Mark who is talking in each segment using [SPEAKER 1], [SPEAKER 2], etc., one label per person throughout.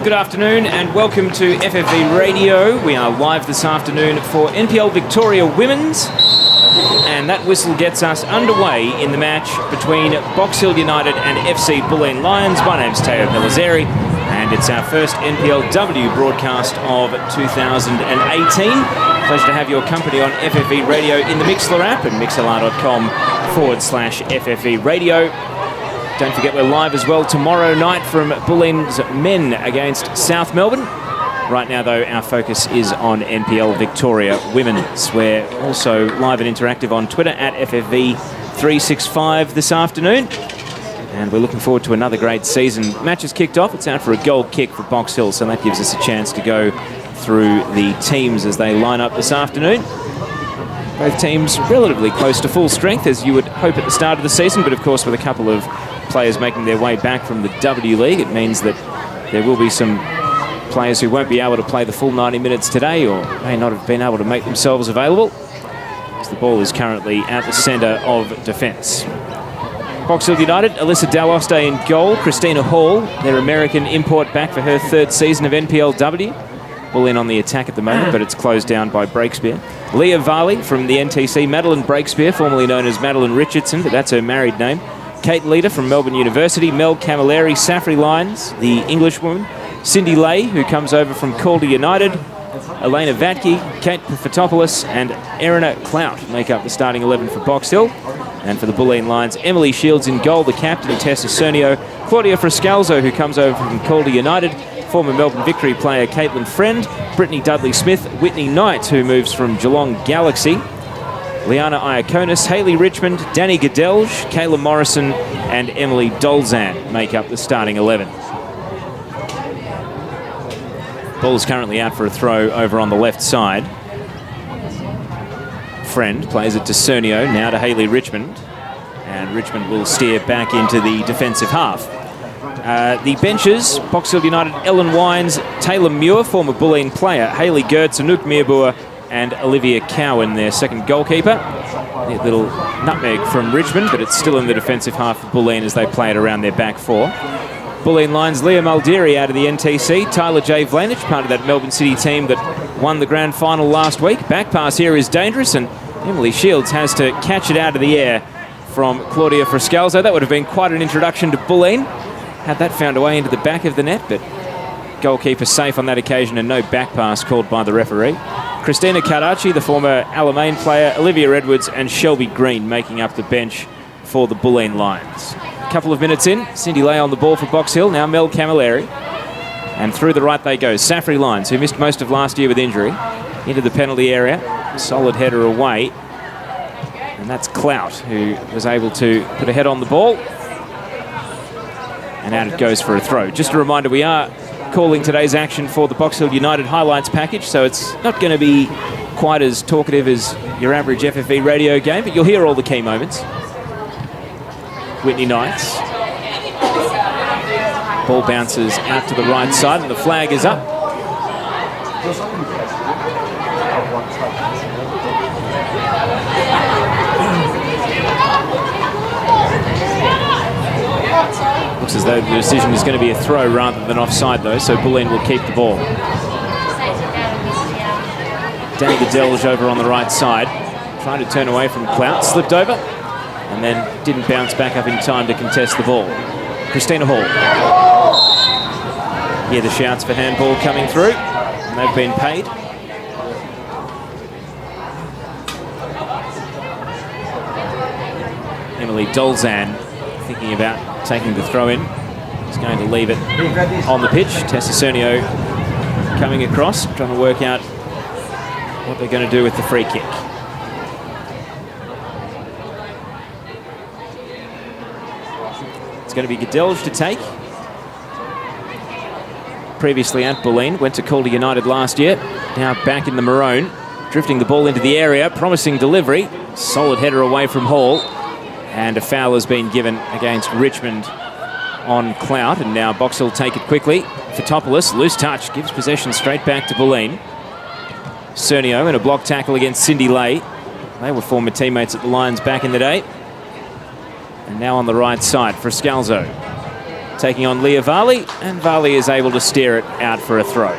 [SPEAKER 1] Good afternoon and welcome to FFV Radio. We are live this afternoon for NPL Victoria Women's, and that whistle gets us underway in the match between Box Hill United and FC Bulleen Lions. My name's Teo Pellizzeri, and it's our first NPLW broadcast of 2018. Pleasure to have your company on FFV Radio in the Mixlr app and mixlr.com/FFV Radio. Don't forget we're live as well tomorrow night from Bulleen's men against South Melbourne. Right now, though, our focus is on NPL Victoria Women's. We're also live and interactive on Twitter at FFV365 this afternoon. And we're looking forward to another great season. Match has kicked off. It's out for a goal kick for Box Hill, so that gives us a chance to go through the teams as they line up this afternoon. Both teams relatively close to full strength, as you would hope at the start of the season, but of course with a couple of players making their way back from the W League, it means that there will be some players who won't be able to play the full 90 minutes today or may not have been able to make themselves available, as the ball is currently at the centre of defence. Box Hill United, Alyssa Daloste in goal, Christina Hall, their American import, back for her third season of NPLW. Bulleen on the attack at the moment, but it's closed down by Breakspear. Leah Varley from the NTC, Madeline Breakspear, formerly known as Madeline Richardson, but that's her married name. Kate Leader from Melbourne University, Mel Camilleri, Saffrey Lions, the Englishwoman, Cindy Lay, who comes over from Calder United, Elena Vatke, Kate Fotopoulos, and Erina Clout make up the starting 11 for Box Hill. And for the Bulleen Lions, Emily Shields in goal, the captain, Tessa Cernio, Claudia Frascalzo, who comes over from Calder United, former Melbourne Victory player Caitlin Friend, Brittany Dudley-Smith, Whitney Knight, who moves from Geelong Galaxy, Liana Iaconis, Hayley Richmond, Danny Gadelge, Kayla Morrison, and Emily Dolzan make up the starting 11. Ball is currently out for a throw over on the left side. Friend plays it to Cernio, now to Hayley Richmond, and Richmond will steer back into the defensive half. The benches, Box Hill United, Ellen Wines, Taylor Muir, former Bulleen player, Hayley Gertz, Anouk Meerboer, and Olivia Cowan, their second goalkeeper. A little nutmeg from Richmond, but it's still in the defensive half of Bulleen as they play it around their back four. Bulleen Lions, Leah Muldeary out of the NTC, Tyler J. Vlanich, part of that Melbourne City team that won the grand final last week. Back pass here is dangerous, and Emily Shields has to catch it out of the air from Claudia Frascalzo. That would have been quite an introduction to Bulleen. Had that found a way into the back of the net, but goalkeeper safe on that occasion and no back pass called by the referee. Christina Caracci, the former Alamein player, Olivia Edwards and Shelby Green making up the bench for the Bulleen Lions. A couple of minutes in, Cindy Lay on the ball for Box Hill, now Mel Camilleri. And through the right they go, Saffrey Lions, who missed most of last year with injury, into the penalty area, solid header away. And that's Clout, who was able to put a head on the ball. And out it goes for a throw. Just a reminder, we are calling today's action for the Box Hill United highlights package, so it's not going to be quite as talkative as your average FFV radio game, but you'll hear all the key moments. Whitney Knights. Ball bounces out to the right side and the flag is up. Looks as though the decision is going to be a throw rather than offside though, so Bulleen will keep the ball. Danny Gadelge over on the right side, trying to turn away from Clout, slipped over, and then didn't bounce back up in time to contest the ball. Christina Hall. Hear the shouts for handball coming through, and they've been paid. Emily Dolzan thinking about taking the throw in. He's going to leave it on the pitch. Tessa Cernio coming across, trying to work out what they're going to do with the free kick. It's going to be Gadelge to take. Previously at Bulleen, went to Calder United last year. Now back in the maroon, drifting the ball into the area, promising delivery. Solid header away from Hall. And a foul has been given against Richmond on Clout, and now Box Hill take it quickly. Fotopoulos, loose touch, gives possession straight back to Bulleen. Cernio in a block tackle against Cindy Lay. They were former teammates at the Lions back in the day. And now on the right side, Friscalzo taking on Leah Varley, and Varley is able to steer it out for a throw.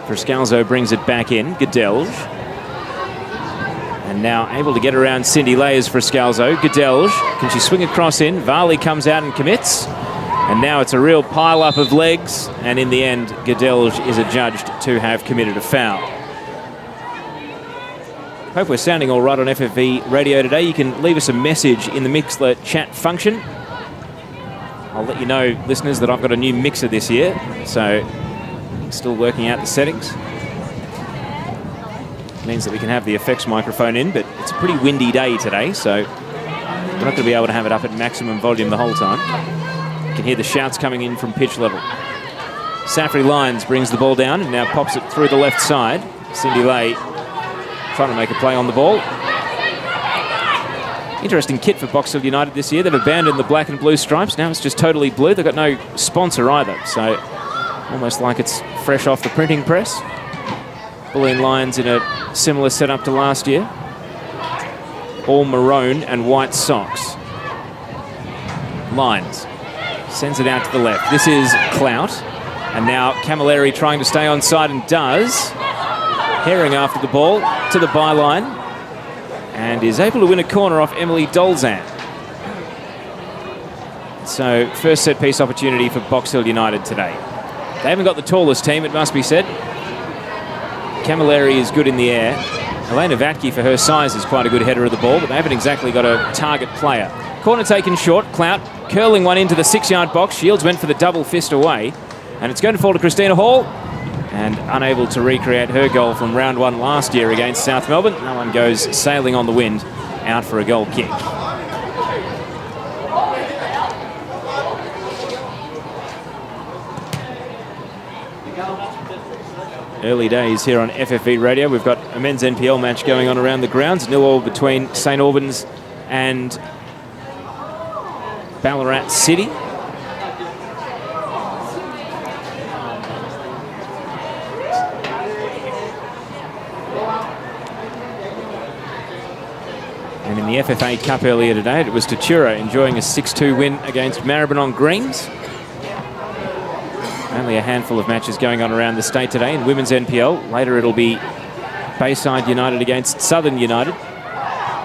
[SPEAKER 1] Friscalzo brings it back in, Gadelge. And now able to get around Cindy Lay as Friscalzo. Gadelge, can she swing across in? Varley comes out and commits. And now it's a real pile-up of legs, and in the end, Gadelge is adjudged to have committed a foul. Hope we're sounding all right on FFV radio today. You can leave us a message in the Mixler chat function. I'll let you know, listeners, that I've got a new mixer this year, so still working out the settings. Means that we can have the effects microphone in, but it's a pretty windy day today, so we're not going to be able to have it up at maximum volume the whole time. You can hear the shouts coming in from pitch level. Saffrey Lyons brings the ball down and now pops it through the left side. Cindy Lay trying to make a play on the ball. Interesting kit for Box Hill United this year. They've abandoned the black and blue stripes. Now it's just totally blue. They've got no sponsor either, so almost like it's fresh off the printing press. Bulleen Lions in a similar setup to last year. All maroon and white socks. Lions sends it out to the left. This is Clout. And now Camilleri trying to stay on side and does. Herring after the ball to the byline and is able to win a corner off Emily Dolzan. So first set piece opportunity for Box Hill United today. They haven't got the tallest team, it must be said. Camilleri is good in the air. Elena Vatke, for her size, is quite a good header of the ball, but they haven't exactly got a target player. Corner taken short. Clout curling one into the 6-yard box. Shields went for the double fist away, and it's going to fall to Christina Hall. And unable to recreate her goal from round one last year against South Melbourne. That one goes sailing on the wind, out for a goal kick. Early days here on FFV Radio. We've got a men's NPL match going on around the grounds. 0-0 between St Albans and Ballarat City. And in the FFA Cup earlier today, it was Tatura enjoying a 6-2 win against Maribyrnong Greens. Only a handful of matches going on around the state today in women's NPL. Later it'll be Bayside United against Southern United.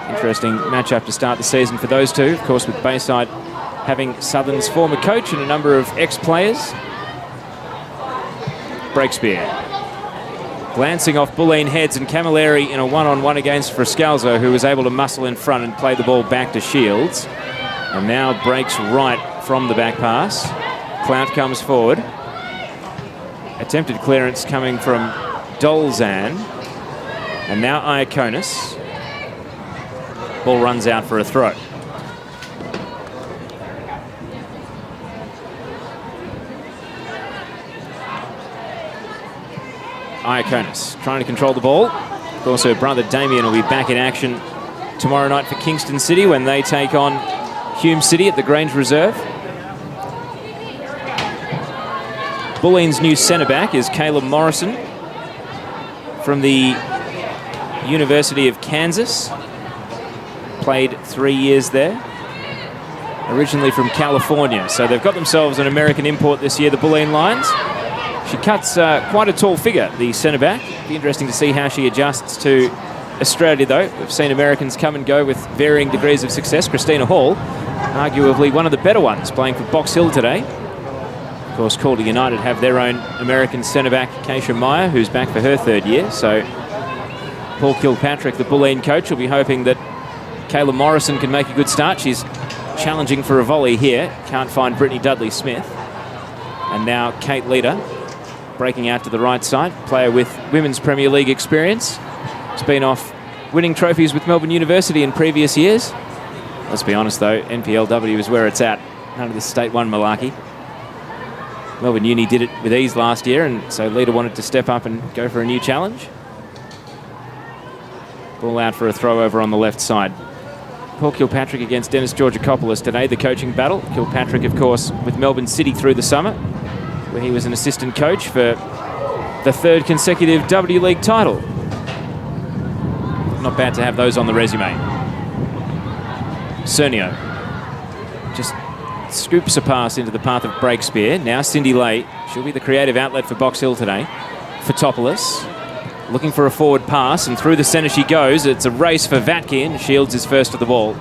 [SPEAKER 1] Interesting matchup to start the season for those two. Of course, with Bayside having Southern's former coach and a number of ex-players. Breakspear. Glancing off Bulleen heads, and Camilleri in a one-on-one against Friscalzo, who was able to muscle in front and play the ball back to Shields. And now breaks right from the back pass. Clout comes forward. Attempted clearance coming from Dolzan. And now Iaconis. Ball runs out for a throw. Iaconis trying to control the ball. Of course, her brother Damien will be back in action tomorrow night for Kingston City when they take on Hume City at the Grange Reserve. Bulleen's new centre-back is Caleb Morrison from the University of Kansas. Played 3 years there. Originally from California. So they've got themselves an American import this year, the Bulleen Lions. She cuts quite a tall figure, the centre-back. Be interesting to see how she adjusts to Australia, though. We've seen Americans come and go with varying degrees of success. Christina Hall, arguably one of the better ones, playing for Box Hill today. Of course, Calder United have their own American centre-back, Keisha Meyer, who's back for her 3rd year. So Paul Kilpatrick, the Bulleen coach, will be hoping that Kayla Morrison can make a good start. She's challenging for a volley here. Can't find Brittany Dudley-Smith. And now Kate Leader, breaking out to the right side. Player with Women's Premier League experience. Has been off winning trophies with Melbourne University in previous years. Let's be honest, though, NPLW is where it's at. None of this State 1 malarkey. Melbourne Uni did it with ease last year, and so Leader wanted to step up and go for a new challenge. Ball out for a throw over on the left side. Paul Kilpatrick against Dennis Georgakopoulos today, the coaching battle. Kilpatrick, of course, with Melbourne City through the summer, where he was an assistant coach for the third consecutive W League title. Not bad to have those on the resume. Cernio just scoops a pass into the path of Breakspear. Now Cindy Lay, she'll be the creative outlet for Box Hill today. Fotopoulos looking for a forward pass, and through the centre she goes. It's a race for Vatke, and Shields is first to the ball.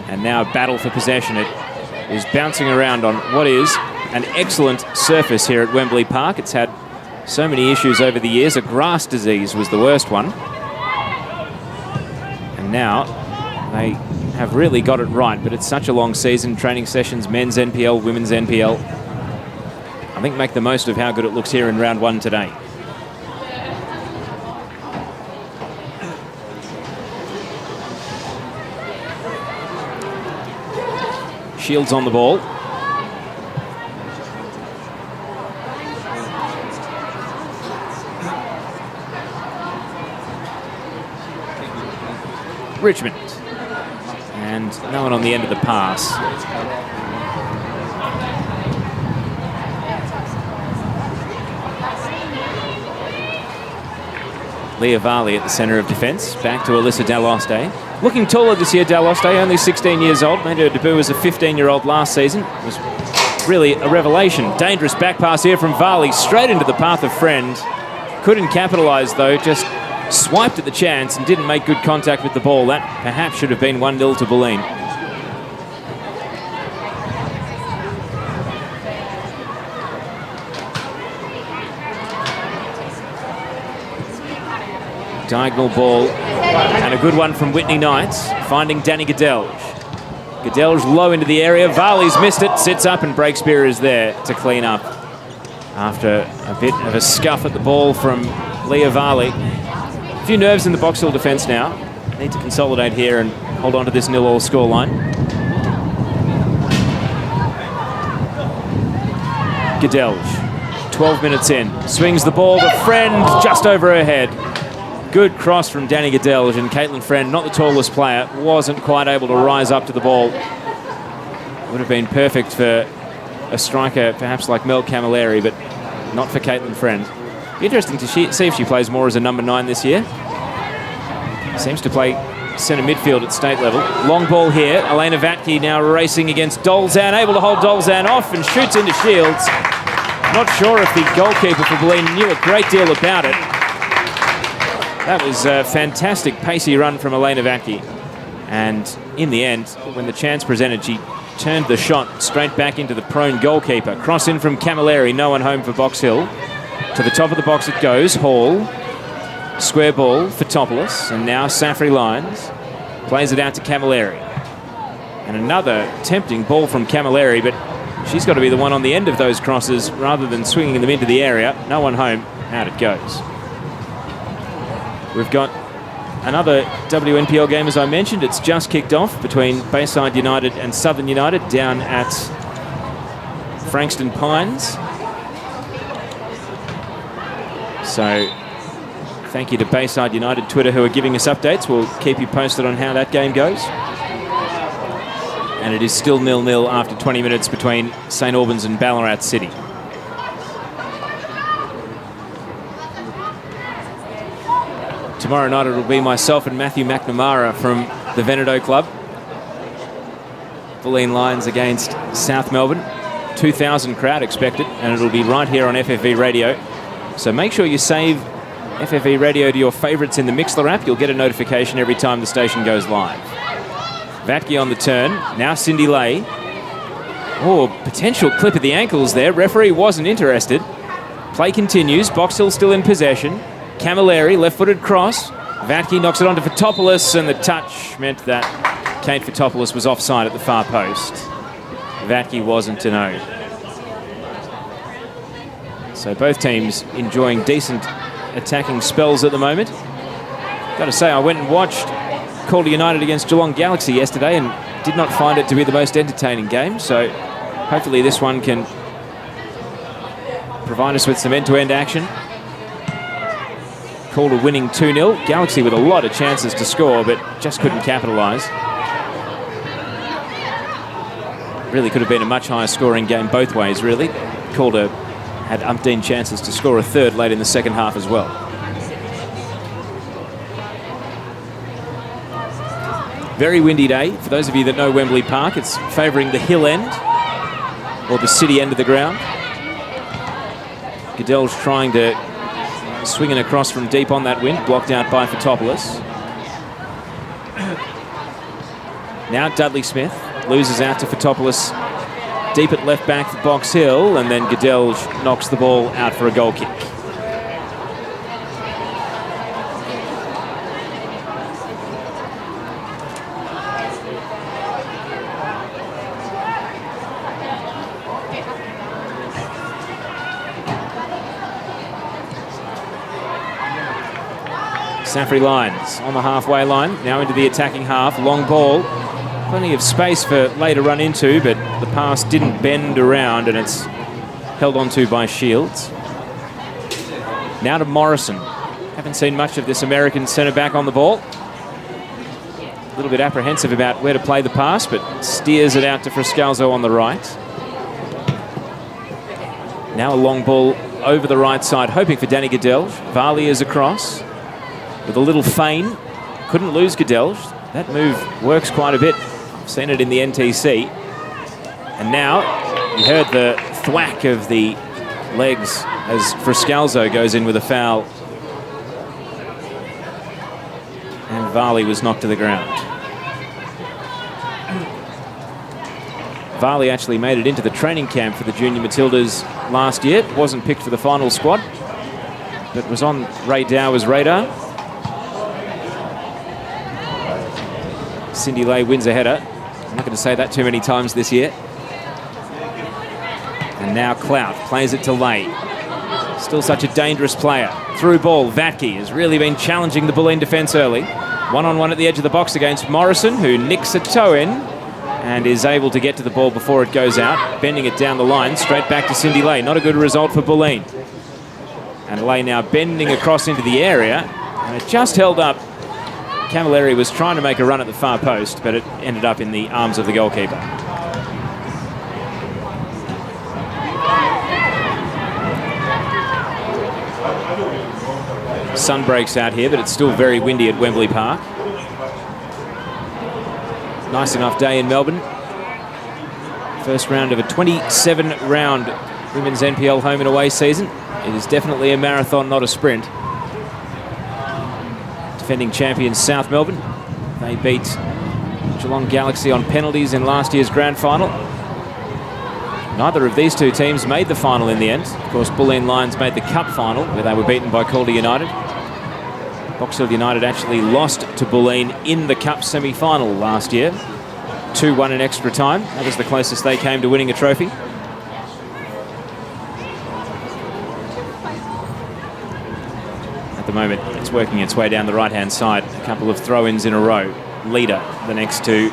[SPEAKER 1] And now a battle for possession. It is bouncing around on what is an excellent surface here at Wembley Park. It's had so many issues over the years. A grass disease was the worst one. And now they have really got it right, but it's such a long season. Training sessions, men's NPL, women's NPL. I think make the most of how good it looks here in round one today. Shields on the ball. Richmond. And no one on the end of the pass. Leah Varley at the centre of defence. Back to Alyssa Daloste. Looking taller this year, Daloste, only 16 years old. Made her debut as a 15-year-old last season. It was really a revelation. Dangerous back pass here from Varley, straight into the path of Friend. Couldn't capitalise, though. Just swiped at the chance and didn't make good contact with the ball. That perhaps should have been 1-0 to Bulleen. Diagonal ball, and a good one from Whitney Knights, finding Danny Gadelge. Gadelge low into the area. Varley's missed it, sits up, and Breakspear is there to clean up after a bit of a scuff at the ball from Leah Varley. A few nerves in the Box Hill defence now. Need to consolidate here and hold on to this 0-0 scoreline. Gadelge, 12 minutes in, swings the ball to Friend just over her head. Good cross from Danny Gadelge, and Caitlin Friend, not the tallest player, wasn't quite able to rise up to the ball. Would have been perfect for a striker perhaps like Mel Camilleri, but not for Caitlin Friend. Be interesting to see if she plays more as a number 9 this year. Seems to play centre midfield at state level. Long ball here. Elena Vatke now racing against Dolzan, able to hold Dolzan off and shoots into Shields. Not sure if the goalkeeper for Bulleen knew a great deal about it. That was a fantastic pacey run from Elena Vatke. And in the end, when the chance presented, she turned the shot straight back into the prone goalkeeper. Cross in from Camilleri, no one home for Box Hill. To the top of the box it goes. Hall, square ball, Fotopoulos, and now Safri Lyons plays it out to Camilleri. And another tempting ball from Camilleri, but she's got to be the one on the end of those crosses rather than swinging them into the area. No one home, out it goes. We've got another WNPL game, as I mentioned. It's just kicked off between Bayside United and Southern United down at Frankston Pines. So thank you to Bayside United Twitter who are giving us updates. We'll keep you posted on how that game goes. And it is still 0-0 after 20 minutes between St Albans and Ballarat City. Tomorrow night it'll be myself and Matthew McNamara from the Veneto Club. Bulleen Lions against South Melbourne. 2,000 crowd expected, and it'll be right here on FFV Radio. So make sure you save FFV Radio to your favourites in the Mixlr app. You'll get a notification every time the station goes live. Vatke on the turn. Now Cindy Lay. Oh, potential clip of the ankles there. Referee wasn't interested. Play continues. Box Hill still in possession. Camilleri, left-footed cross. Vatke knocks it onto Fotopoulos, and the touch meant that Kate Fotopoulos was offside at the far post. Vatke wasn't to know. So both teams enjoying decent attacking spells at the moment. Got to say, I went and watched Calder United against Geelong Galaxy yesterday and did not find it to be the most entertaining game. So hopefully this one can provide us with some end-to-end action. Calder winning 2-0. Galaxy with a lot of chances to score, but just couldn't capitalise. Really could have been a much higher scoring game both ways, really. Calder had umpteen chances to score a third late in the second half as well. Very windy day. For those of you that know Wembley Park, it's favouring the hill end or the city end of the ground. Goodell's trying to swing it across from deep on that wind, blocked out by Fotopoulos. Now Dudley Smith loses out to Fotopoulos deep at left back for Box Hill, and then Goodell knocks the ball out for a goal kick. Safri Lyons on the halfway line, now into the attacking half, long ball. Plenty of space for Lay to run into, but the pass didn't bend around and it's held onto by Shields. Now to Morrison. Haven't seen much of this American centre-back on the ball. A little bit apprehensive about where to play the pass, but steers it out to Friscalzo on the right. Now a long ball over the right side, hoping for Danny Goodell. Varley is across with a little fein. Couldn't lose Goodell. That move works quite a bit. I've seen it in the NTC. And now you heard the thwack of the legs as Friscalzo goes in with a foul. And Varley was knocked to the ground. Varley actually made it into the training camp for the Junior Matildas last year. Wasn't picked for the final squad, but was on Ray Dower's radar. Cindy Lay wins a header. I'm not going to say that too many times this year. And now Clout plays it to Lay. Still such a dangerous player. Through ball, Vatke has really been challenging the Bulleen defence early. One-on-one at the edge of the box against Morrison, who nicks a toe in and is able to get to the ball before it goes out, bending it down the line, straight back to Cindy Lay. Not a good result for Bulleen. And Lay now bending across into the area, and it just held up. Camilleri was trying to make a run at the far post, but it ended up in the arms of the goalkeeper. Sun breaks out here, but it's still very windy at Wembley Park. Nice enough day in Melbourne. First round of a 27-round women's NPL home and away season. It is definitely a marathon, not a sprint. Defending champions South Melbourne. They beat Geelong Galaxy on penalties in last year's grand final. Neither of these two teams made the final in the end. Of course, Bulleen Lions made the cup final, where they were beaten by Calder United. Box Hill United actually lost to Bulleen in the cup semi-final last year. 2-1 in extra time. That was the closest they came to winning a trophy. At the moment, it's working its way down the right-hand side. A couple of throw-ins in a row. Leader, the next to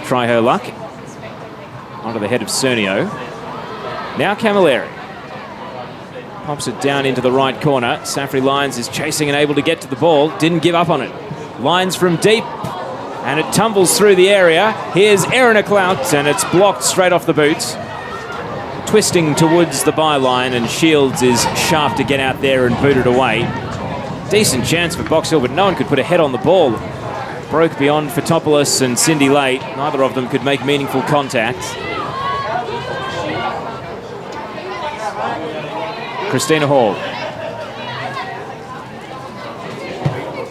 [SPEAKER 1] try her luck. Onto the head of Cernio. Now Camilleri. Pops it down into the right corner. Safri Lyons is chasing and able to get to the ball. Didn't give up on it. Lyons from deep. And it tumbles through the area. Here's Erin Clout, and it's blocked straight off the boots. Twisting towards the byline, and Shields is sharp to get out there and boot it away. Decent chance for Box Hill, but no one could put a head on the ball. Broke beyond Fotopoulos and Cindy Lay. Neither of them could make meaningful contact. Christina Hall.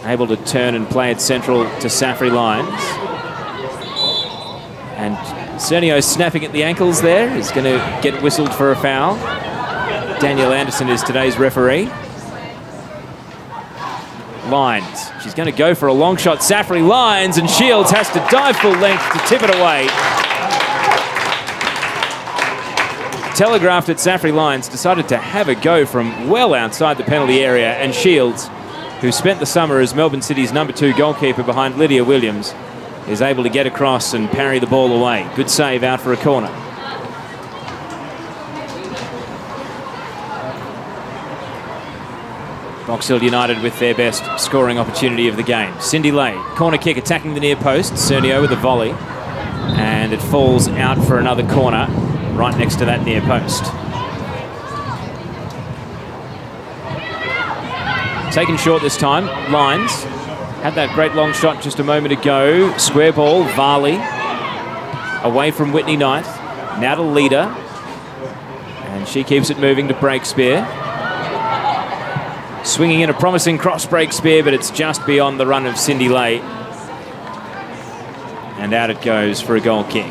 [SPEAKER 1] Able to turn and play it central to Safri Lyons. And Cernio snapping at the ankles there. Is going to get whistled for a foul. Danielle Anderson is today's referee. Lyons. She's going to go for a long shot. Safri Lyons, and Shields has to dive full length to tip it away. Telegraphed at Safri Lyons, decided to have a go from well outside the penalty area, and Shields, who spent the summer as Melbourne City's #2 goalkeeper behind Lydia Williams, is able to get across and parry the ball away. Good save out for a corner. Box Hill United with their best scoring opportunity of the game. Cindy Lay, corner kick attacking the near post. Cernio with a volley, and it falls out for another corner right next to that near post. Taken short this time. Lines. Had that great long shot just a moment ago. Square ball. Varley. Away from Whitney Knight. Now to Leader. And she keeps it moving to Breakspear. Swinging in a promising cross Breakspear, but it's just beyond the run of Cindy Lay. And out it goes for a goal kick.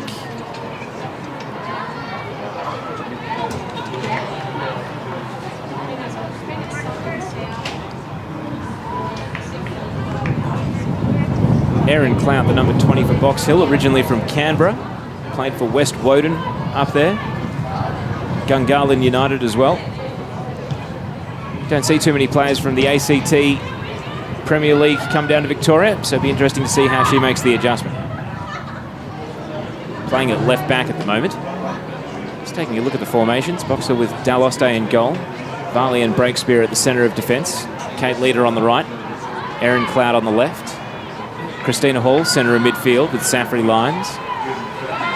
[SPEAKER 1] Erin Clout, the number 20 for Box Hill, originally from Canberra. Played for West Woden up there. Gungahlin United as well. Don't see too many players from the ACT Premier League come down to Victoria, so it'll be interesting to see how she makes the adjustment. Playing at left back at the moment. Just taking a look at the formations. Box Hill with Daloste in goal. Varley and Breakspear at the centre of defence. Kate Leader on the right. Erin Clout on the left. Christina Hall, centre of midfield with Safri Lines.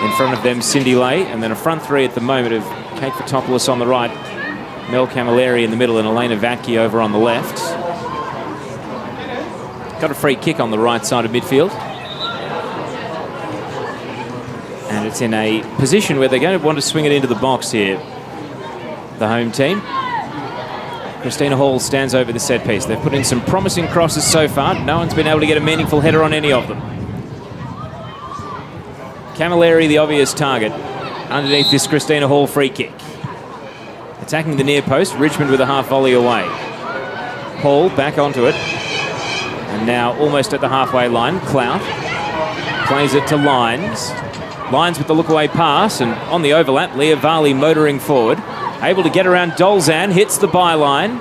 [SPEAKER 1] In front of them, Cindy Lay, and then a front three at the moment of Kate Fotopoulos on the right, Mel Camilleri in the middle, and Elena Vatke over on the left. Got a free kick on the right side of midfield. And it's in a position where they're going to want to swing it into the box here, the home team. Christina Hall stands over the set piece. They've put in some promising crosses so far. No one's been able to get a meaningful header on any of them. Camilleri, the obvious target, underneath this Christina Hall free kick. Attacking the near post, Richmond with a half volley away. Hall back onto it. And now almost at the halfway line, Clout plays it to Lines. Lines with the look-away pass, and on the overlap, Leah Varley motoring forward. Able to get around Dolzan, hits the byline.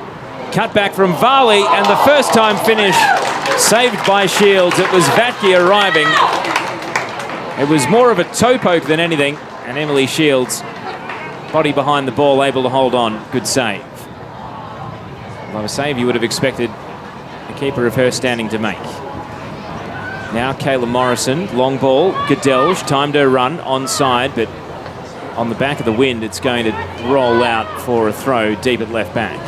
[SPEAKER 1] Cut back from Varley, and the first-time finish saved by Shields. It was Vatke arriving. It was more of a toe poke than anything, and Emily Shields, body behind the ball, able to hold on. Good save. Well, a save you would have expected a keeper of her standing to make. Now Kayla Morrison, long ball, Gadelge, timed her run, onside, but on the back of the wind, it's going to roll out for a throw deep at left back.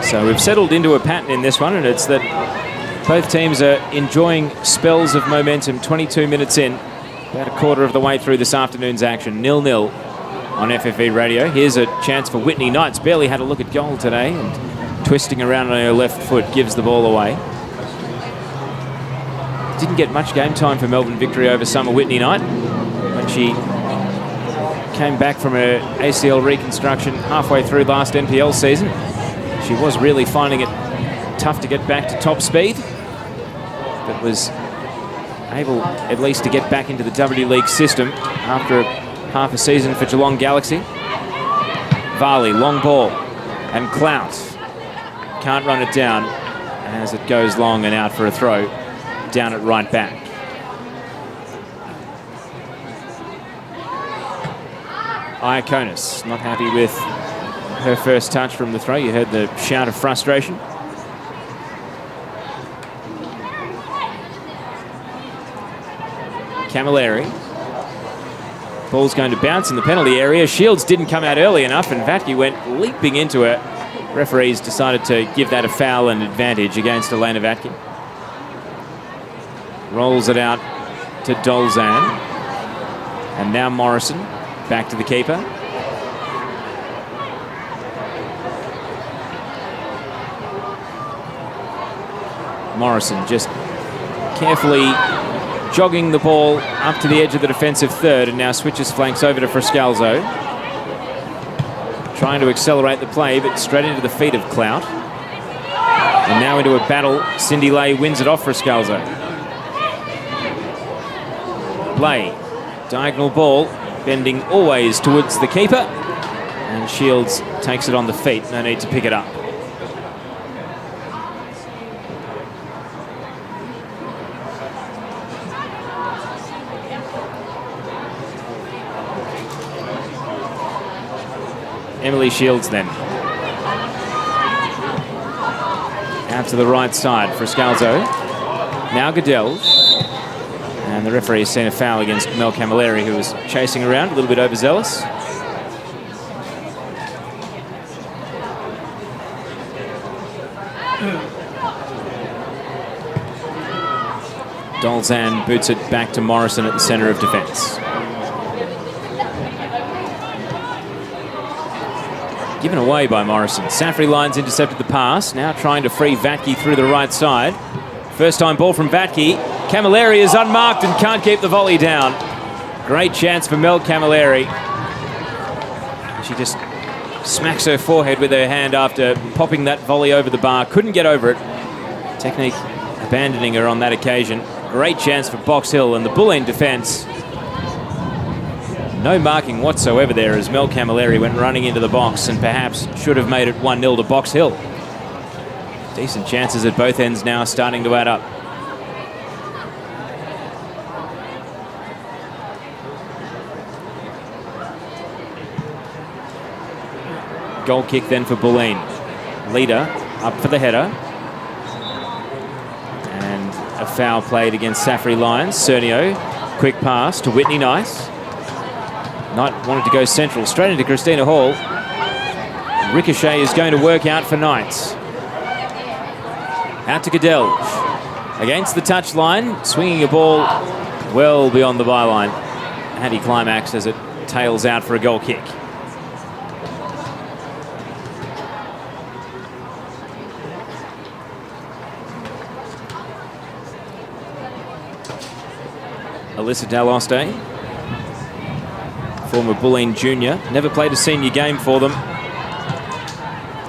[SPEAKER 1] So we've settled into a pattern in this one, and it's that both teams are enjoying spells of momentum. 22 minutes in, about a quarter of the way through this afternoon's action. 0-0 on FFE radio. Here's a chance for Whitney Knights. Barely had a look at goal today, and twisting around on her left foot gives the ball away. Didn't get much game time for Melbourne Victory over summer, Whitney Knight, when she came back from her ACL reconstruction halfway through last NPL season. She was really finding it tough to get back to top speed, but was able at least to get back into the W League system after half a season for Geelong Galaxy. Varley, long ball, and Clout can't run it down as it goes long and out for a throw down at right back. Iaconis not happy with her first touch from the throw. You heard the shout of frustration. Camilleri. Ball's going to bounce in the penalty area. Shields didn't come out early enough, and Vatke went leaping into her. Referees decided to give that a foul and advantage against Elena Vatke. Rolls it out to Dolzan. And now Morrison back to the keeper. Morrison just carefully jogging the ball up to the edge of the defensive third, and now switches flanks over to Friscalzo. Trying to accelerate the play, but straight into the feet of Clout. And now into a battle. Cindy Lay wins it off Friscalzo. Lay, diagonal ball, bending always towards the keeper. And Shields takes it on the feet. No need to pick it up. Emily Shields then. Out to the right side, Friscalzo. Now Goodell. And And the referee has seen a foul against Mel Camilleri, who was chasing around, a little bit overzealous. Dolzan boots it back to Morrison at the centre of defence. Given away by Morrison. Safri Lyons intercepted the pass, now trying to free Vatke through the right side. First time ball from Vatke. Camilleri is unmarked and can't keep the volley down. Great chance for Mel Camilleri. She just smacks her forehead with her hand after popping that volley over the bar. Couldn't get over it. Technique abandoning her on that occasion. Great chance for Box Hill, and the Bulleen defence. No marking whatsoever there as Mel Camilleri went running into the box and perhaps should have made it 1-0 to Box Hill. Decent chances at both ends now starting to add up. Goal kick then for Bulleen. Leader up for the header. And a foul played against Safri Lyons. Cernio, quick pass to Whitney Knight. Knight wanted to go central, straight into Christina Hall. Ricochet is going to work out for Knight. Out to Gadelge. Against the touchline, swinging a ball well beyond the byline. Anti-climax as it tails out for a goal kick. Alyssa Daloste, former Bulleen junior, never played a senior game for them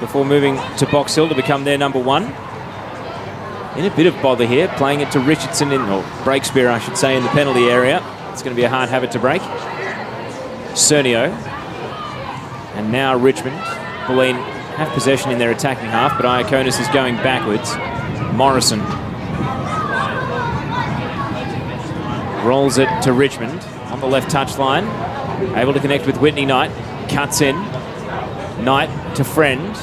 [SPEAKER 1] before moving to Box Hill to become their #1. In a bit of bother here, playing it to Richardson or Breakspear, I should say, in the penalty area. It's going to be a hard habit to break. Cernio. And now Richmond. Bulleen have possession in their attacking half, but Iaconis is going backwards. Morrison rolls it to Richmond on the left touchline. Able to connect with Whitney Knight. Cuts in. Knight to Friend.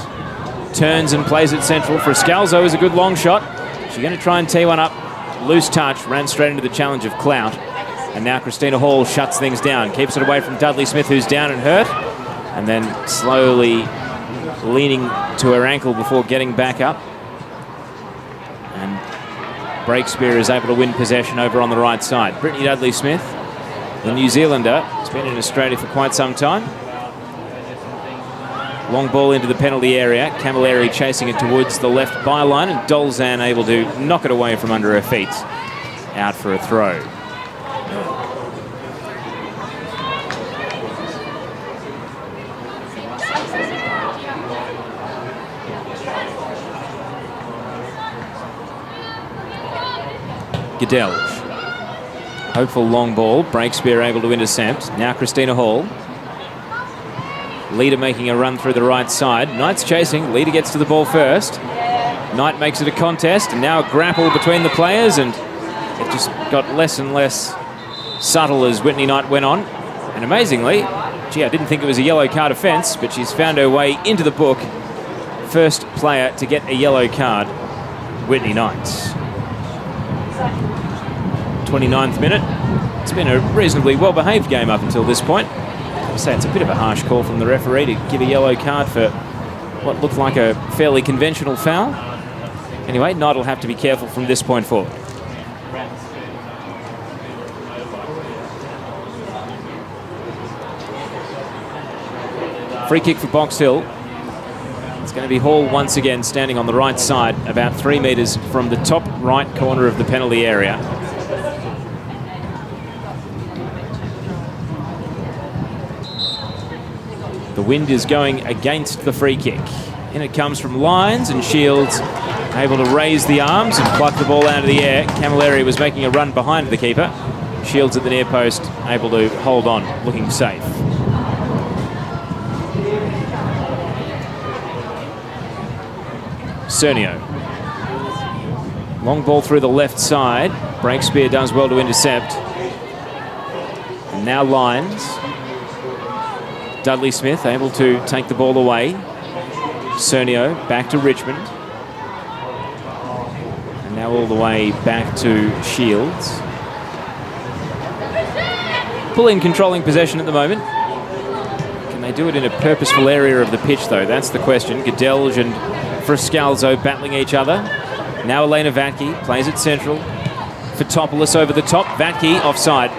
[SPEAKER 1] Turns and plays it central. For Scalzo is a good long shot. She's going to try and tee one up. Loose touch. Ran straight into the challenge of Clout. And now Christina Hall shuts things down. Keeps it away from Dudley Smith, who's down and hurt. And then slowly leaning to her ankle before getting back up. And Breakspear is able to win possession over on the right side. Brittany Dudley Smith, the New Zealander, has been in Australia for quite some time. Long ball into the penalty area. Camilleri chasing it towards the left byline, and Dolzan able to knock it away from under her feet. Out for a throw. Gadelge. Hopeful long ball. Breakspear able to intercept. Now Christina Hall. Leader making a run through the right side. Knight's chasing. Leader gets to the ball first. Knight makes it a contest, and now a grapple between the players, and it just got less and less subtle as Whitney Knight went on. And amazingly, gee, I didn't think it was a yellow card offence, but she's found her way into the book. First player to get a yellow card, Whitney Knight. 29th minute. It's been a reasonably well-behaved game up until this point. I say it's a bit of a harsh call from the referee to give a yellow card for what looked like a fairly conventional foul. Anyway, Knight will have to be careful from this point forward. Free kick for Box Hill. It's going to be Hall once again standing on the right side, about 3 metres from the top right corner of the penalty area. The wind is going against the free kick. In it comes from Lyons, and Shields able to raise the arms and pluck the ball out of the air. Camilleri was making a run behind the keeper. Shields at the near post able to hold on, looking safe. Cernio. Long ball through the left side. Breakspear does well to intercept. And now Lyons. Dudley Smith able to take the ball away. Cernio back to Richmond. And now all the way back to Shields. Bulleen controlling possession at the moment. Can they do it in a purposeful area of the pitch, though? That's the question. Gedelge and Friscalzo battling each other. Now Elena Vatke plays it central. Fotopoulos over the top. Vatke offside.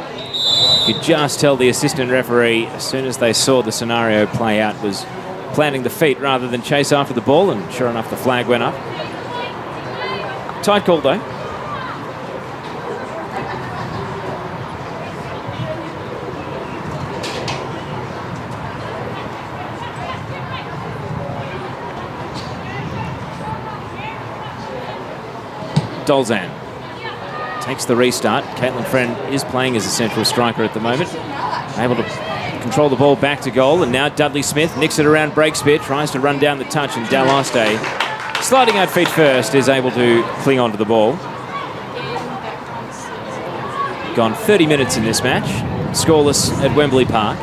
[SPEAKER 1] You could just tell the assistant referee, as soon as they saw the scenario play out, was planting the feet rather than chase after the ball, and sure enough, the flag went up. Tight call, though. Dolzan takes the restart. Caitlin Friend is playing as a central striker at the moment. Able to control the ball back to goal, and now Dudley Smith nicks it around Breakspear, tries to run down the touch, and Dalaste, sliding out feet first, is able to cling onto the ball. Gone 30 minutes in this match, scoreless at Wembley Park.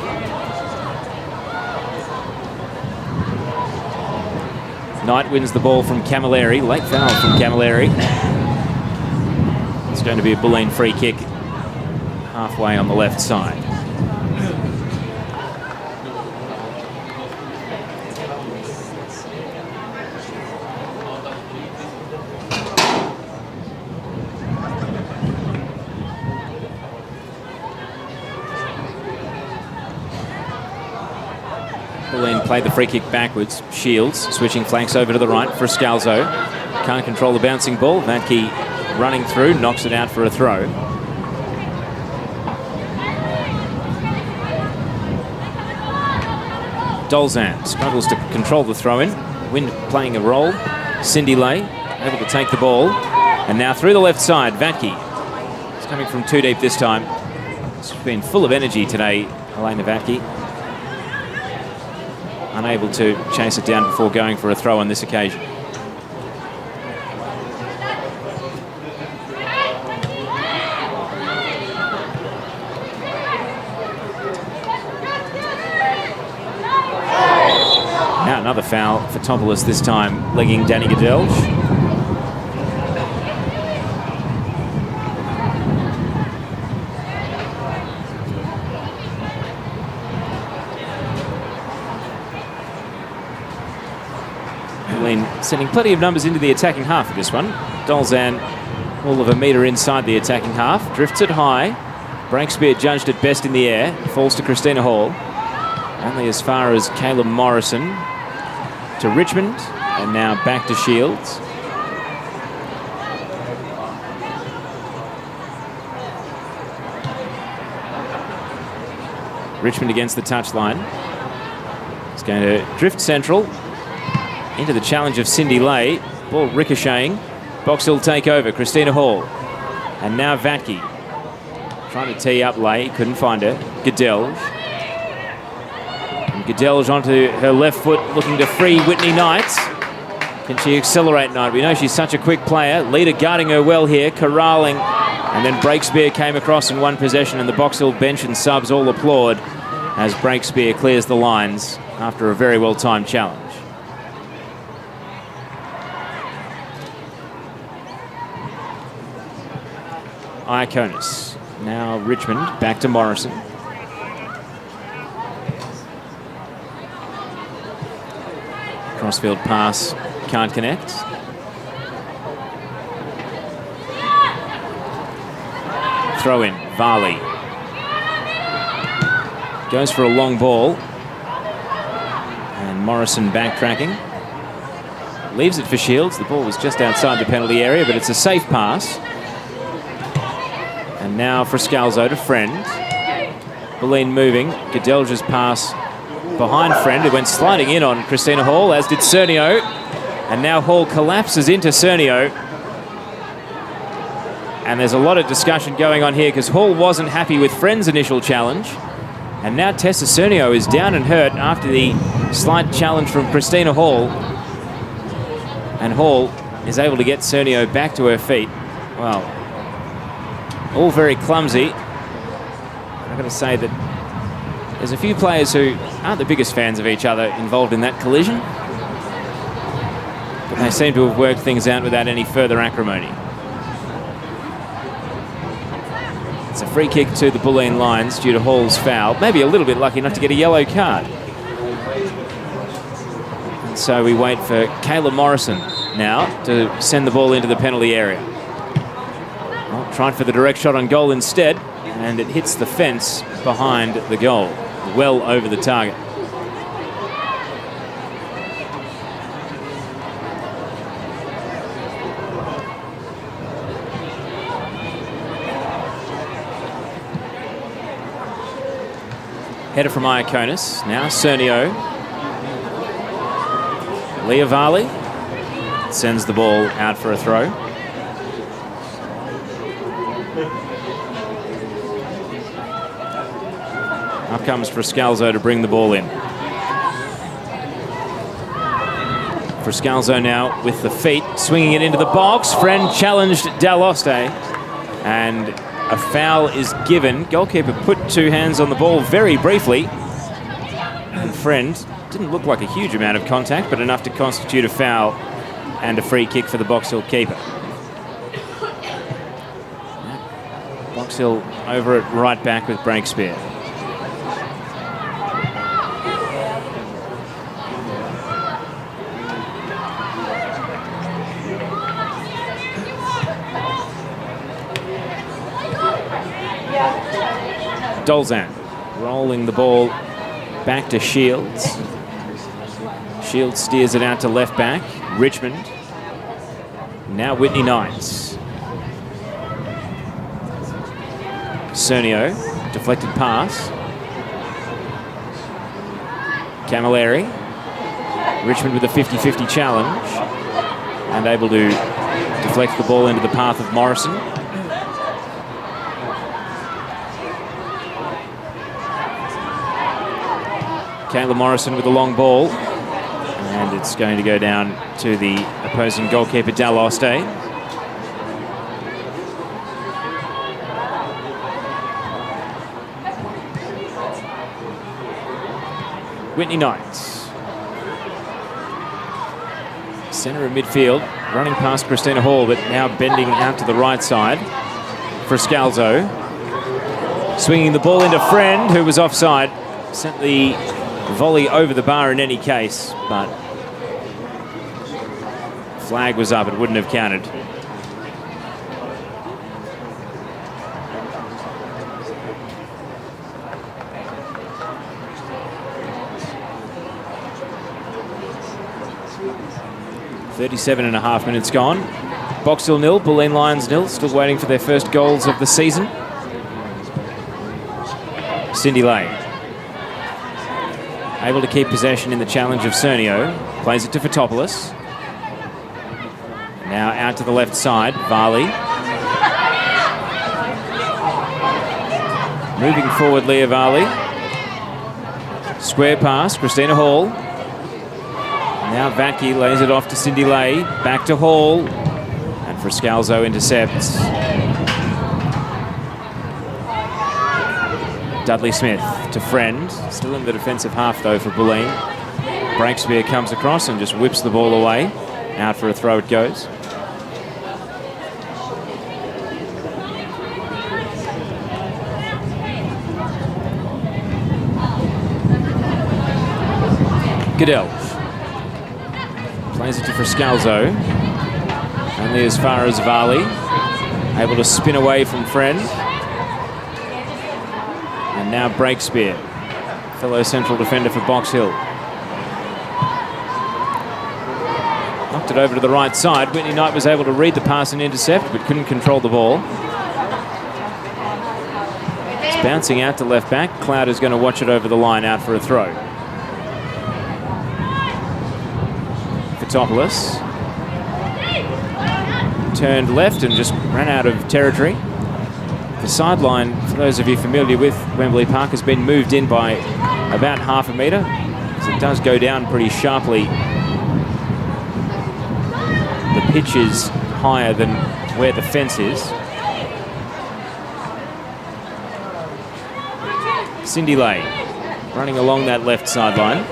[SPEAKER 1] Knight wins the ball from Camilleri, late foul from Camilleri. It's going to be a Bulleen free kick halfway on the left side. Bulleen played the free kick backwards. Shields switching flanks over to the right for Scalzo. Can't control the bouncing ball. Vatke running through, knocks it out for a throw. Dolzan struggles to control the throw-in. Wind playing a role. Cindy Lay able to take the ball. And now through the left side, Vatke. It's coming from too deep this time. It's been full of energy today, Elena Vatke. Unable to chase it down before going for a throw on this occasion. Now another foul for Fotopoulos, this time legging Danny Gedelge. Sending plenty of numbers into the attacking half of this one. Dolzan all of a metre inside the attacking half. Drifts it high. Breakspear judged it best in the air. Falls to Christina Hall. Only as far as Caleb Morrison to Richmond. And now back to Shields. Richmond against the touchline. It's going to drift central. Into the challenge of Cindy Lay. Ball ricocheting. Box Hill take over. Christina Hall. And now Vatke. Trying to tee up Lay. Couldn't find her. Gedelge. And Gedelge onto her left foot, looking to free Whitney Knight. Can she accelerate Knight? We know she's such a quick player. Leader guarding her well here. Corralling. And then Breakspear came across in one possession, and the Box Hill bench and subs all applaud as Breakspear clears the lines after a very well-timed challenge. Iaconis. Now Richmond back to Morrison. Crossfield pass can't connect. Throw in, Varley. Goes for a long ball. And Morrison backtracking. Leaves it for Shields. The ball was just outside the penalty area, but it's a safe pass. And now for Scalzo to Friend. Bulleen moving. Gedelge's pass behind Friend, who went sliding in on Christina Hall, as did Cernio. And now Hall collapses into Cernio. And there's a lot of discussion going on here because Hall wasn't happy with Friend's initial challenge. And now Tessa Cernio is down and hurt after the slight challenge from Christina Hall. And Hall is able to get Cernio back to her feet. Well, all very clumsy. I'm going to say that there's a few players who aren't the biggest fans of each other involved in that collision. But they seem to have worked things out without any further acrimony. It's a free kick to the Bulleen Lions due to Hall's foul. Maybe a little bit lucky enough to get a yellow card. And so we wait for Kayla Morrison now to send the ball into the penalty area. Well, trying for the direct shot on goal instead, and it hits the fence behind the goal, well over the target. Header from Iaconis. Now Cernio. Leah Varley sends the ball out for a throw. Up comes Frascalzo to bring the ball in. Frascalzo now with the feet, swinging it into the box. Friend challenged Daloste, and a foul is given. Goalkeeper put two hands on the ball very briefly. And Friend didn't look like a huge amount of contact, but enough to constitute a foul and a free kick for the Box Hill keeper. Box Hill over at right back with Breakspear. Dolzan rolling the ball back to Shields. Shields steers it out to left back. Richmond. Now Whitney Knights. Cernio, deflected pass. Camilleri. Richmond with a 50-50 challenge and able to deflect the ball into the path of Morrison. Kayla Morrison with a long ball, and it's going to go down to the opposing goalkeeper, Daloste. Whitney Knights. Centre of midfield, running past Christina Hall, but now bending out to the right side. Frascalzo. Swinging the ball into Friend, who was offside. Sent the volley over the bar in any case, but flag was up, it wouldn't have counted. .37.5 minutes gone. Box Hill 0, Bulleen Lions 0, still waiting for their first goals of the season. Cindy Lay. Able to keep possession in the challenge of Cernio. Plays it to Fotopoulos. Now out to the left side, Varley. Moving forward, Leah Varley. Square pass, Christina Hall. Now Vatke lays it off to Cindy Lay. Back to Hall. And Frascalzo intercepts. Dudley Smith to Friend. Still in the defensive half, though, for Bulleen. Breakspear comes across and just whips the ball away. Out for a throw it goes. Goodell. Plays it to Frascalzo. Only as far as Varley. Able to spin away from Friend. And now Breakspear, fellow central defender for Box Hill. Knocked it over to the right side. Whitney Knight was able to read the pass and intercept, but couldn't control the ball. It's bouncing out to left back. Cloud is going to watch it over the line, out for a throw. Fotopoulos turned left and just ran out of territory. The sideline, for those of you familiar with Wembley Park, has been moved in by about half a metre, so it does go down pretty sharply. The pitch is higher than where the fence is. Cindy Lay running along that left sideline,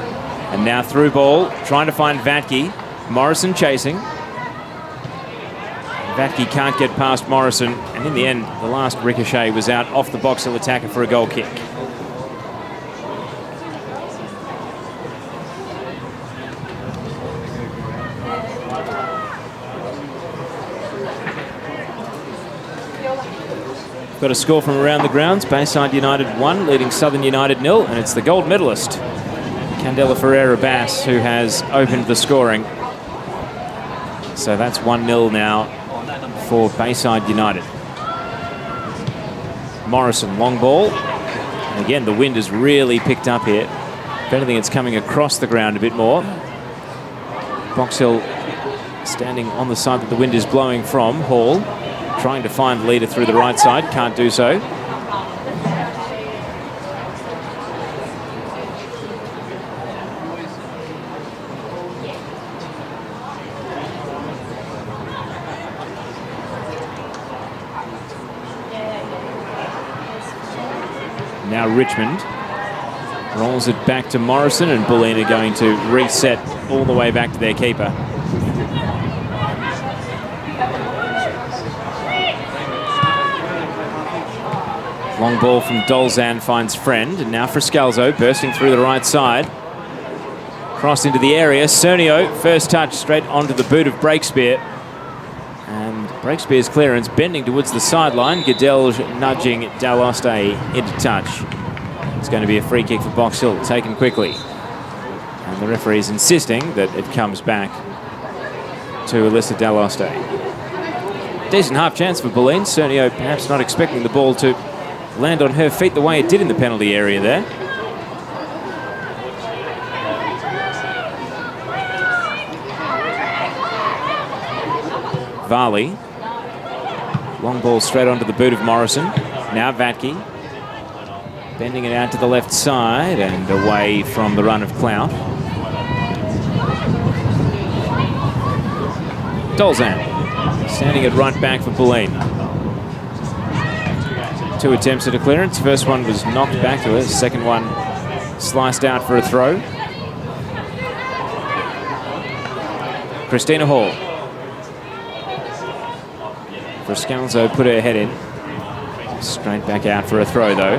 [SPEAKER 1] and now through ball, trying to find Vatke. Morrison chasing. Vatke can't get past Morrison, and in the end, the last ricochet was out off the Box Hill attacker for a goal kick. Got a score from around the grounds. Bayside United 1, leading Southern United 0, and it's the gold medalist, Candela Ferreira-Bass, who has opened the scoring. So that's 1-0 now for Bayside United. Morrison, long ball. And again, the wind has really picked up here. If anything, it's coming across the ground a bit more. Box Hill standing on the side that the wind is blowing from. Hall trying to find the leader through the right side, can't do so. Now Richmond rolls it back to Morrison, and Bulleen are going to reset all the way back to their keeper. Long ball from Dolzan finds Friend, and now for Scalzo, bursting through the right side. Cross into the area. Cernio, first touch straight onto the boot of Breakspear. And Breakspear's clearance bending towards the sideline. Goodell nudging Daloste into touch. It's going to be a free kick for Box Hill, taken quickly. And the referee is insisting that it comes back to Alyssa Daloste. Decent half chance for Bulleen. Cernio perhaps not expecting the ball to land on her feet the way it did in the penalty area there. Varley. Long ball straight onto the boot of Morrison. Now Vatke. Bending it out to the left side and away from the run of Clout. Dolzan standing at right back for Bulleen. 2 attempts at a clearance. First one was knocked back to her. Second one sliced out for a throw. Christina Hall. For Scalzo, put her head in. Straight back out for a throw, though.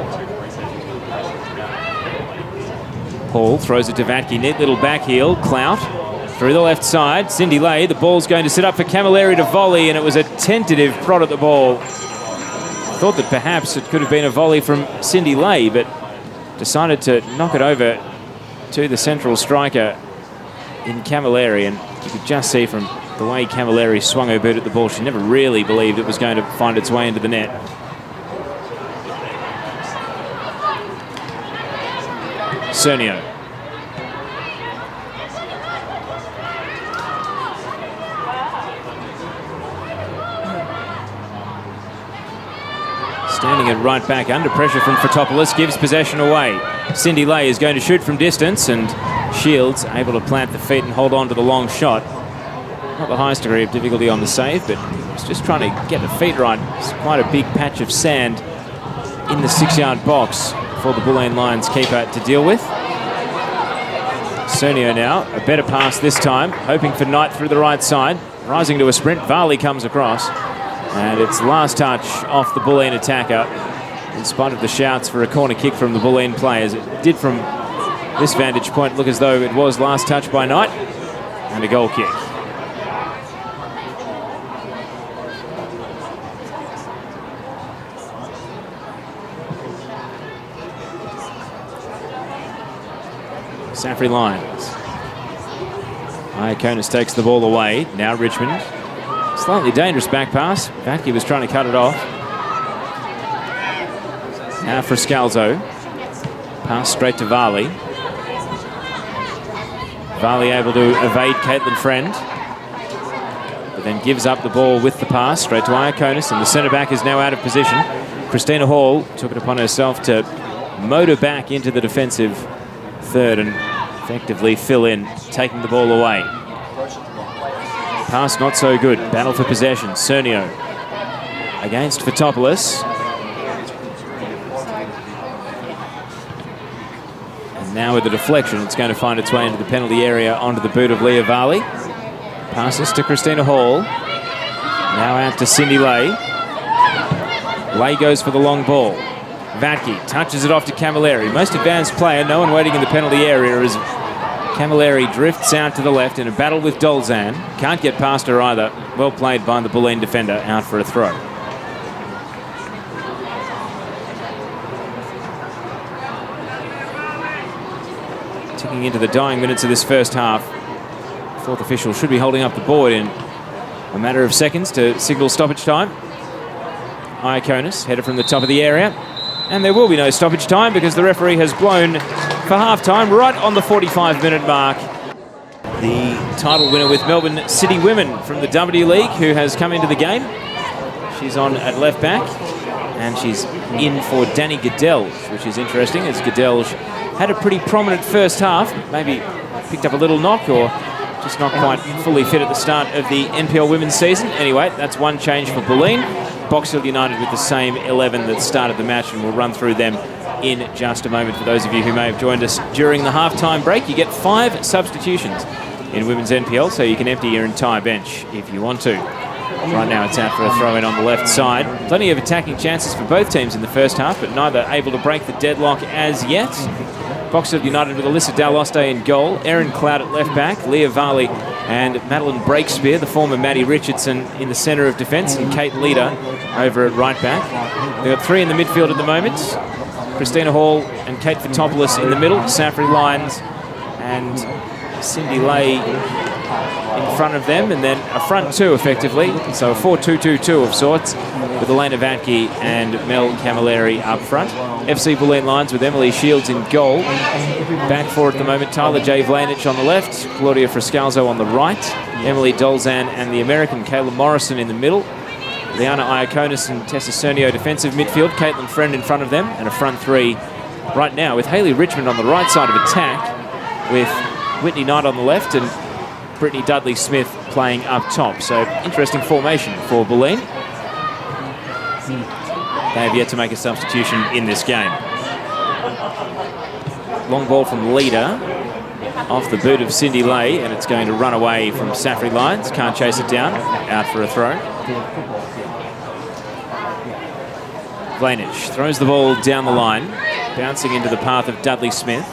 [SPEAKER 1] Hall throws it to Vatke. Neat little back heel. Clout through the left side. Cindy Lay. The ball's going to sit up for Camilleri to volley, and it was a tentative prod at the ball. Thought that perhaps it could have been a volley from Cindy Lay, but decided to knock it over to the central striker in Camilleri, and you could just see from the way Camilleri swung her boot at the ball, she never really believed it was going to find its way into the net. Cernio. Standing at right back, under pressure from Fotopoulos, gives possession away. Cindy Lay is going to shoot from distance, and Shields able to plant the feet and hold on to the long shot. Not the highest degree of difficulty on the save, but he's just trying to get the feet right. It's quite a big patch of sand in the 6-yard box for the Bulleen Lions keeper to deal with. Cernio now, a better pass this time, hoping for Knight through the right side. Rising to a sprint, Varley comes across. And it's last touch off the Bulleen attacker, in spite of the shouts for a corner kick from the Bulleen players. It did, from this vantage point, look as though it was last touch by Knight, and a goal kick. Safri Lions. Iaconis takes the ball away. Now Richmond. Slightly dangerous back pass. Vatke was trying to cut it off. Now for Scalzo. Pass straight to Varley. Varley able to evade Caitlin Friend, but then gives up the ball with the pass straight to Iaconis, and the centre back is now out of position. Christina Hall took it upon herself to motor back into the defensive third and effectively fill in, taking the ball away. Pass not so good. Battle for possession. Cernio against Fotopoulos. And now with the deflection, it's going to find its way into the penalty area onto the boot of Leah Varley. Passes to Christina Hall. Now out to Cindy Lay. Lay goes for the long ball. Vatke touches it off to Camilleri. Most advanced player, no one waiting in the penalty area as Camilleri drifts out to the left in a battle with Dolzan. Can't get past her either. Well played by the Bulleen defender, out for a throw. Ticking into the dying minutes of this first half. Fourth official should be holding up the board in a matter of seconds to signal stoppage time. Iaconis headed from the top of the area. And there will be no stoppage time because the referee has blown for half-time right on the 45-minute mark. The title winner with Melbourne City Women from the W League, who has come into the game. She's on at left back, and she's in for Danny Gadelge, which is interesting, as Gadelge had a pretty prominent first half, maybe picked up a little knock or just not quite fully fit at the start of the NPL Women's season. Anyway, that's one change for Bulleen. Box Hill United with the same 11 that started the match, and we'll run through them in just a moment. For those of you who may have joined us during the half-time break, you get 5 substitutions in Women's NPL, so you can empty your entire bench if you want to. Right now it's out for a throw-in on the left side. Plenty of attacking chances for both teams in the first half, but neither able to break the deadlock as yet. Box Hill United with Alyssa Daloste in goal, Erin Cloud at left back, Leah Varley and Madeline Breakspear, the former Maddie Richardson, in the centre of defence, and Kate Leader over at right back. They've got 3 in the midfield at the moment. Christina Hall and Kate Fotopoulos in the middle, Safri Lyons and Cindy Lay in front of them, and then a front 2 effectively, so a 4-2-2-2 of sorts, with Elena Vatke and Mel Camilleri up front. FC Bulleen Lions with Emily Shields in goal. Back 4 at the moment, Tyler J. Vlanich on the left, Claudia Friscalzo on the right, Emily Dolzan and the American Kayla Morrison in the middle, Liana Iaconis and Tessa Cernio defensive midfield, Caitlin Friend in front of them, and a front 3 right now with Hayley Richmond on the right side of attack, with Whitney Knight on the left and Brittany Dudley-Smith playing up top. So interesting formation for Bulleen. They have yet to make a substitution in this game. Long ball from Leader off the boot of Cindy Lay, and it's going to run away from Safri Lyons. Can't chase it down. Out for a throw. Vlanich throws the ball down the line, bouncing into the path of Dudley-Smith.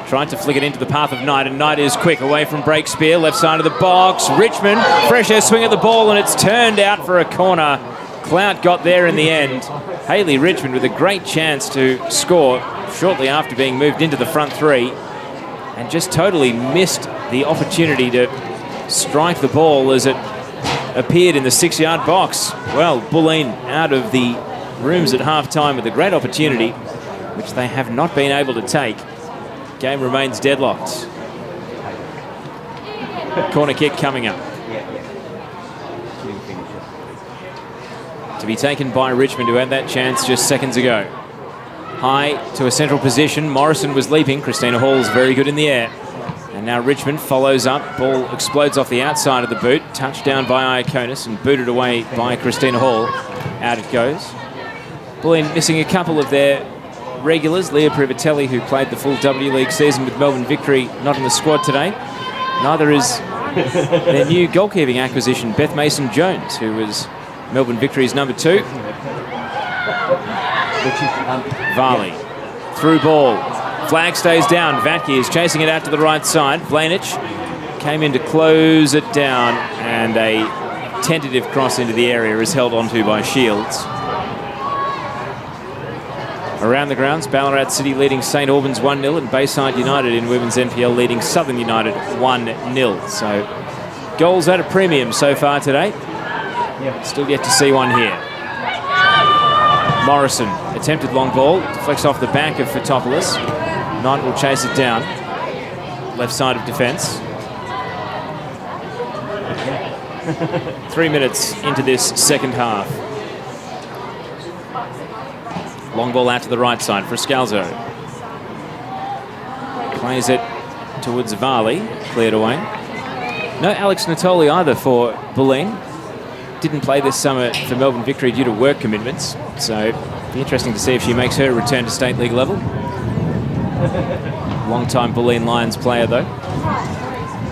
[SPEAKER 1] Trying to flick it into the path of Knight, and Knight is quick away from Breakspear, left side of the box. Richmond, fresh air swing at the ball, and it's turned out for a corner. Clout got there in the end. Hayley Richmond with a great chance to score shortly after being moved into the front 3, and just totally missed the opportunity to strike the ball as it appeared in the 6-yard box. Well, Bulleen out of the rooms at half-time with a great opportunity, which they have not been able to take. Game remains deadlocked. Corner kick coming up. To be taken by Richmond, who had that chance just seconds ago. High to a central position. Morrison was leaping. Christina Hall's very good in the air. And now Richmond follows up. Ball explodes off the outside of the boot. Touchdown by Iaconis and booted away by Christina Hall. Out it goes. Bulleen missing a couple of their regulars. Leah Privatelli, who played the full W League season with Melbourne Victory, not in the squad today. Neither is their new goalkeeping acquisition, Beth Mason-Jones, who was Melbourne Victory's number 2. Varley, through ball. Flag stays down. Vatke is chasing it out to the right side. Vlanich came in to close it down, and a tentative cross into the area is held onto by Shields. Around the grounds, Ballarat City leading St Albans 1-0, and Bayside United in Women's NPL leading Southern United 1-0. So goals at a premium so far today. Still yet to see one here. Morrison, attempted long ball, deflects off the back of Fotopoulos. Knight will chase it down. Left side of defence. 3 minutes into this second half. Long ball out to the right side for Scalzo. Plays it towards Varley. Cleared away. No Alex Natoli either for Bulleen. Didn't play this summer for Melbourne Victory due to work commitments. So it'll be interesting to see if she makes her return to State League level. Long-time Bulleen Lions player though.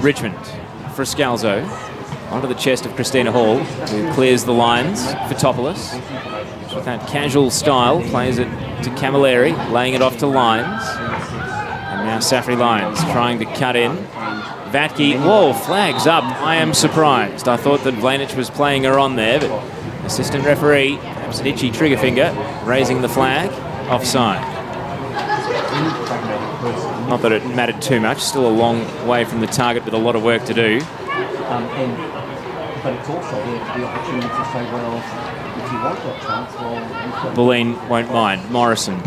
[SPEAKER 1] Richmond for Scalzo. onto the chest of Christina Hall, who clears the lines. Fotopoulos, with that casual style, plays it to Camilleri, laying it off to Lyons. And now Safri Lyons trying to cut in. Vatke, whoa, flags up. I am surprised. I thought that Vlanic was playing her on there, but assistant referee, perhaps an itchy trigger finger, raising the flag, offside. Not that it mattered too much, still a long way from the target with a lot of work to do.
[SPEAKER 2] But it's also the opportunity to say, well, if you want that chance, well...
[SPEAKER 1] Bulleen won't mind. Morrison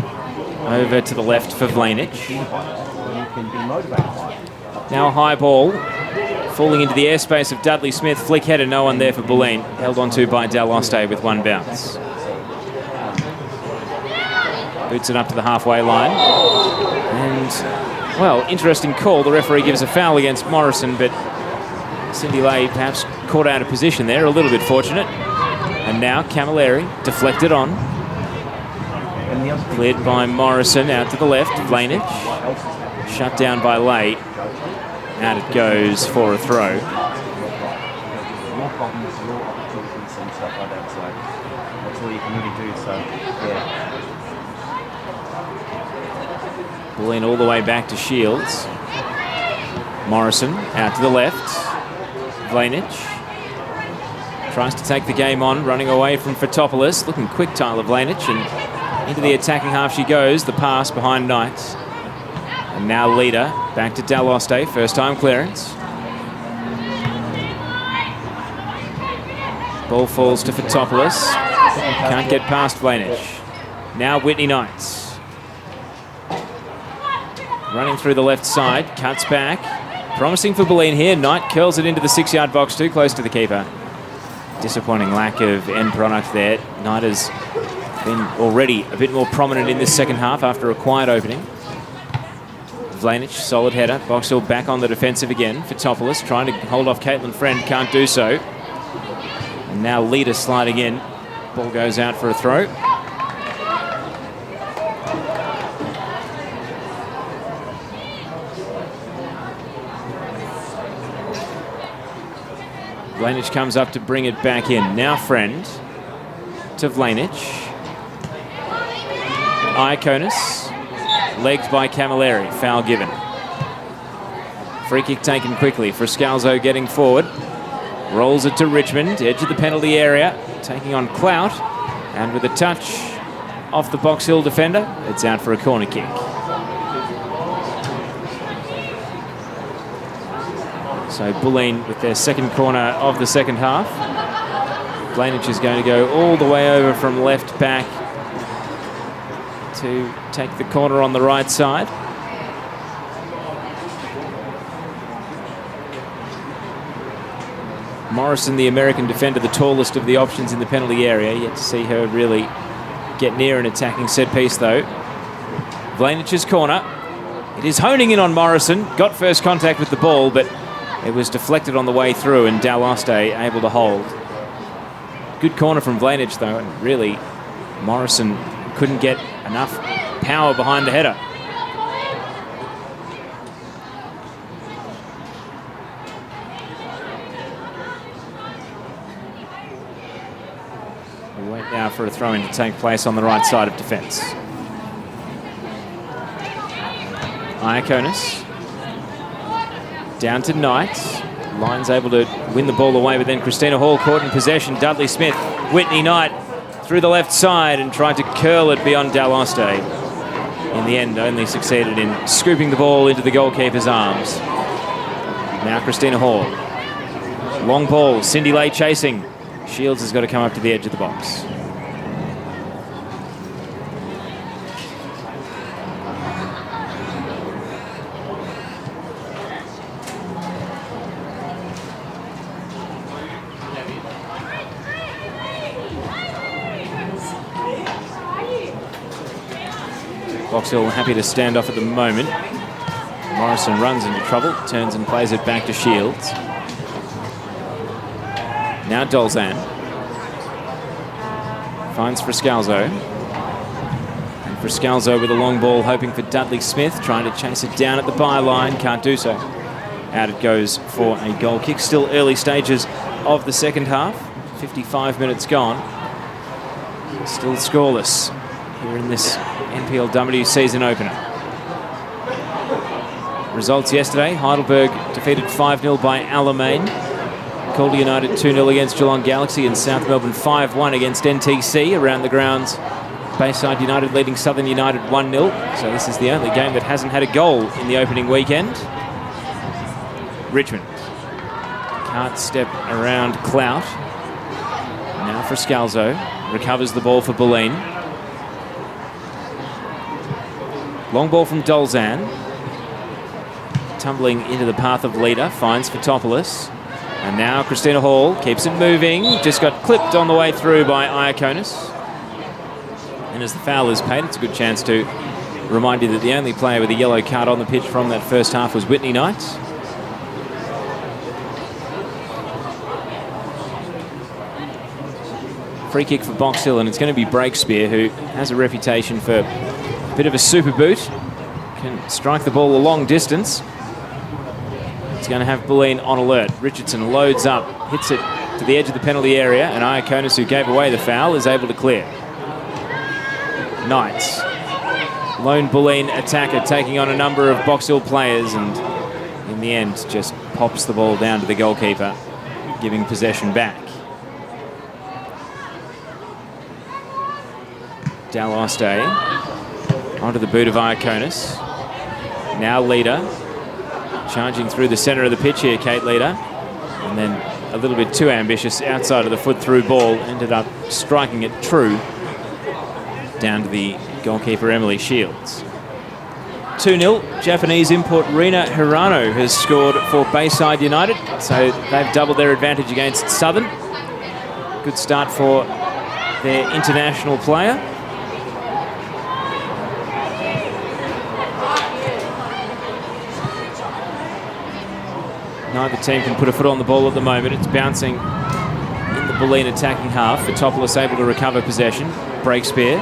[SPEAKER 1] over to the left for Vlanic.
[SPEAKER 2] You can be motivated by it.
[SPEAKER 1] Now a high ball, falling into the airspace of Dudley Smith. Flick header, no one there for Bulleen. Held onto by Daloste with one bounce. Boots it up to the halfway line. And, well, interesting call. The referee gives a foul against Morrison, but Cindy Lay perhaps caught out of position there, a little bit fortunate. And now Camilleri deflected on. Cleared by Morrison, out to the left. Vlanic, shut down by Lay. Out it goes for a throw.
[SPEAKER 2] Your problems, your opportunities and stuff like that, so that's all you can really do, so, yeah.
[SPEAKER 1] Bulleen all the way back to Shields. Morrison, out to the left. Vlanic tries to take the game on, running away from Fotopoulos. Looking quick, Tyler Vlanic, and into the attacking half she goes. The pass behind Knights. And now Leader, back to Daloste, first time clearance. Ball falls to Fotopoulos. Can't get past Vlanic. Now Whitney Knights. Running through the left side, cuts back. Promising for Bulleen here. Knight curls it into the 6-yard box, too close to the keeper. Disappointing lack of end product there. Knight has been already a bit more prominent in this second half after a quiet opening. Vlanic, solid header. Boxhill back on the defensive again. Fotopoulos trying to hold off Caitlin Friend, can't do so. And now Leader sliding in. Ball goes out for a throw. Vlanic comes up to bring it back in. Now Friend to Vlanic. Iaconis, legged by Camilleri, foul given. Free kick taken quickly for Scalzo getting forward. Rolls it to Richmond, edge of the penalty area, taking on Clout. And with a touch off the Box Hill defender, it's out for a corner kick. So Bulleen with their second corner of the second half. Vlanic is going to go all the way over from left back to take the corner on the right side. Morrison, the American defender, the tallest of the options in the penalty area. Yet to see her really get near an attacking set piece though. Vlanic's corner. It is honing in on Morrison. Got first contact with the ball, but it was deflected on the way through, and Daloste able to hold. Good corner from Vlanic though, and really Morrison couldn't get enough power behind the header. We wait now for a throw-in to take place on the right side of defence. Iaconis down to Knight. Lyons able to win the ball away, but then Christina Hall caught in possession. Dudley Smith, Whitney Knight through the left side and tried to curl it beyond Daloste. In the end, only succeeded in scooping the ball into the goalkeeper's arms. Now Christina Hall. Long ball, Cindy Lay chasing. Shields has got to come up to the edge of the box. Boxhill happy to stand off at the moment. Morrison runs into trouble, turns and plays it back to Shields. Now Dolzan finds Friscalzo. And Friscalzo with a long ball, hoping for Dudley Smith, trying to chase it down at the byline, can't do so. Out it goes for a goal kick. Still early stages of the second half. 55 minutes gone. Still scoreless here in this NPLW season opener. Results yesterday: Heidelberg defeated 5-0 by Alamein. Calder United 2-0 against Geelong Galaxy, and South Melbourne 5-1 against NTC. Around the grounds, Bayside United leading Southern United 1-0. So this is the only game that hasn't had a goal in the opening weekend. Richmond can't step around Clout. Now for Scalzo. Recovers the ball for Bulleen. Long ball from Dolzan. Tumbling into the path of Leader. Finds Fotopoulos. And now Christina Hall keeps it moving. Just got clipped on the way through by Iaconis. And as the foul is paid, it's a good chance to remind you that the only player with a yellow card on the pitch from that first half was Whitney Knight. Free kick for Box Hill, and it's going to be Breakspear, who has a reputation for a bit of a super boot. Can strike the ball a long distance. It's going to have Bulleen on alert. Richardson loads up, hits it to the edge of the penalty area, and Iaconis, who gave away the foul, is able to clear. Knights, lone Bulleen attacker, taking on a number of Box Hill players, and in the end just pops the ball down to the goalkeeper, giving possession back. Daloste onto the boot of Iaconis. Now Leader, charging through the centre of the pitch here, Kate Leader. And then a little bit too ambitious outside of the foot through ball. Ended up striking it true down to the goalkeeper, Emily Shields. 2-0, Japanese import Rina Hirano has scored for Bayside United. So they've doubled their advantage against Southern. Good start for their international player. Neither team can put a foot on the ball at the moment. It's bouncing in the Bulleen attacking half. Fotopoulos able to recover possession. Breakspear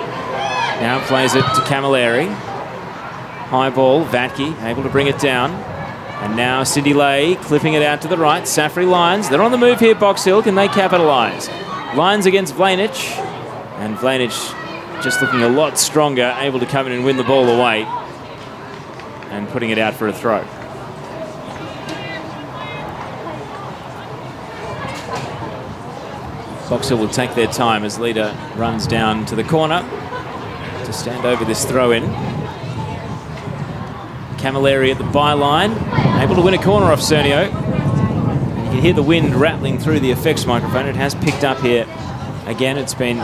[SPEAKER 1] now plays it to Camilleri. High ball, Vatke able to bring it down. And now Cindy Lay clipping it out to the right. Safri Lyons, they're on the move here, Box Hill. Can they capitalise? Lyons against Vlanic. And Vlanic just looking a lot stronger, able to come in and win the ball away. And putting it out for a throw. Box Hill will take their time as Leader runs down to the corner to stand over this throw-in. Camilleri at the byline, able to win a corner off Cernio. You can hear the wind rattling through the effects microphone. It has picked up here. Again, it's been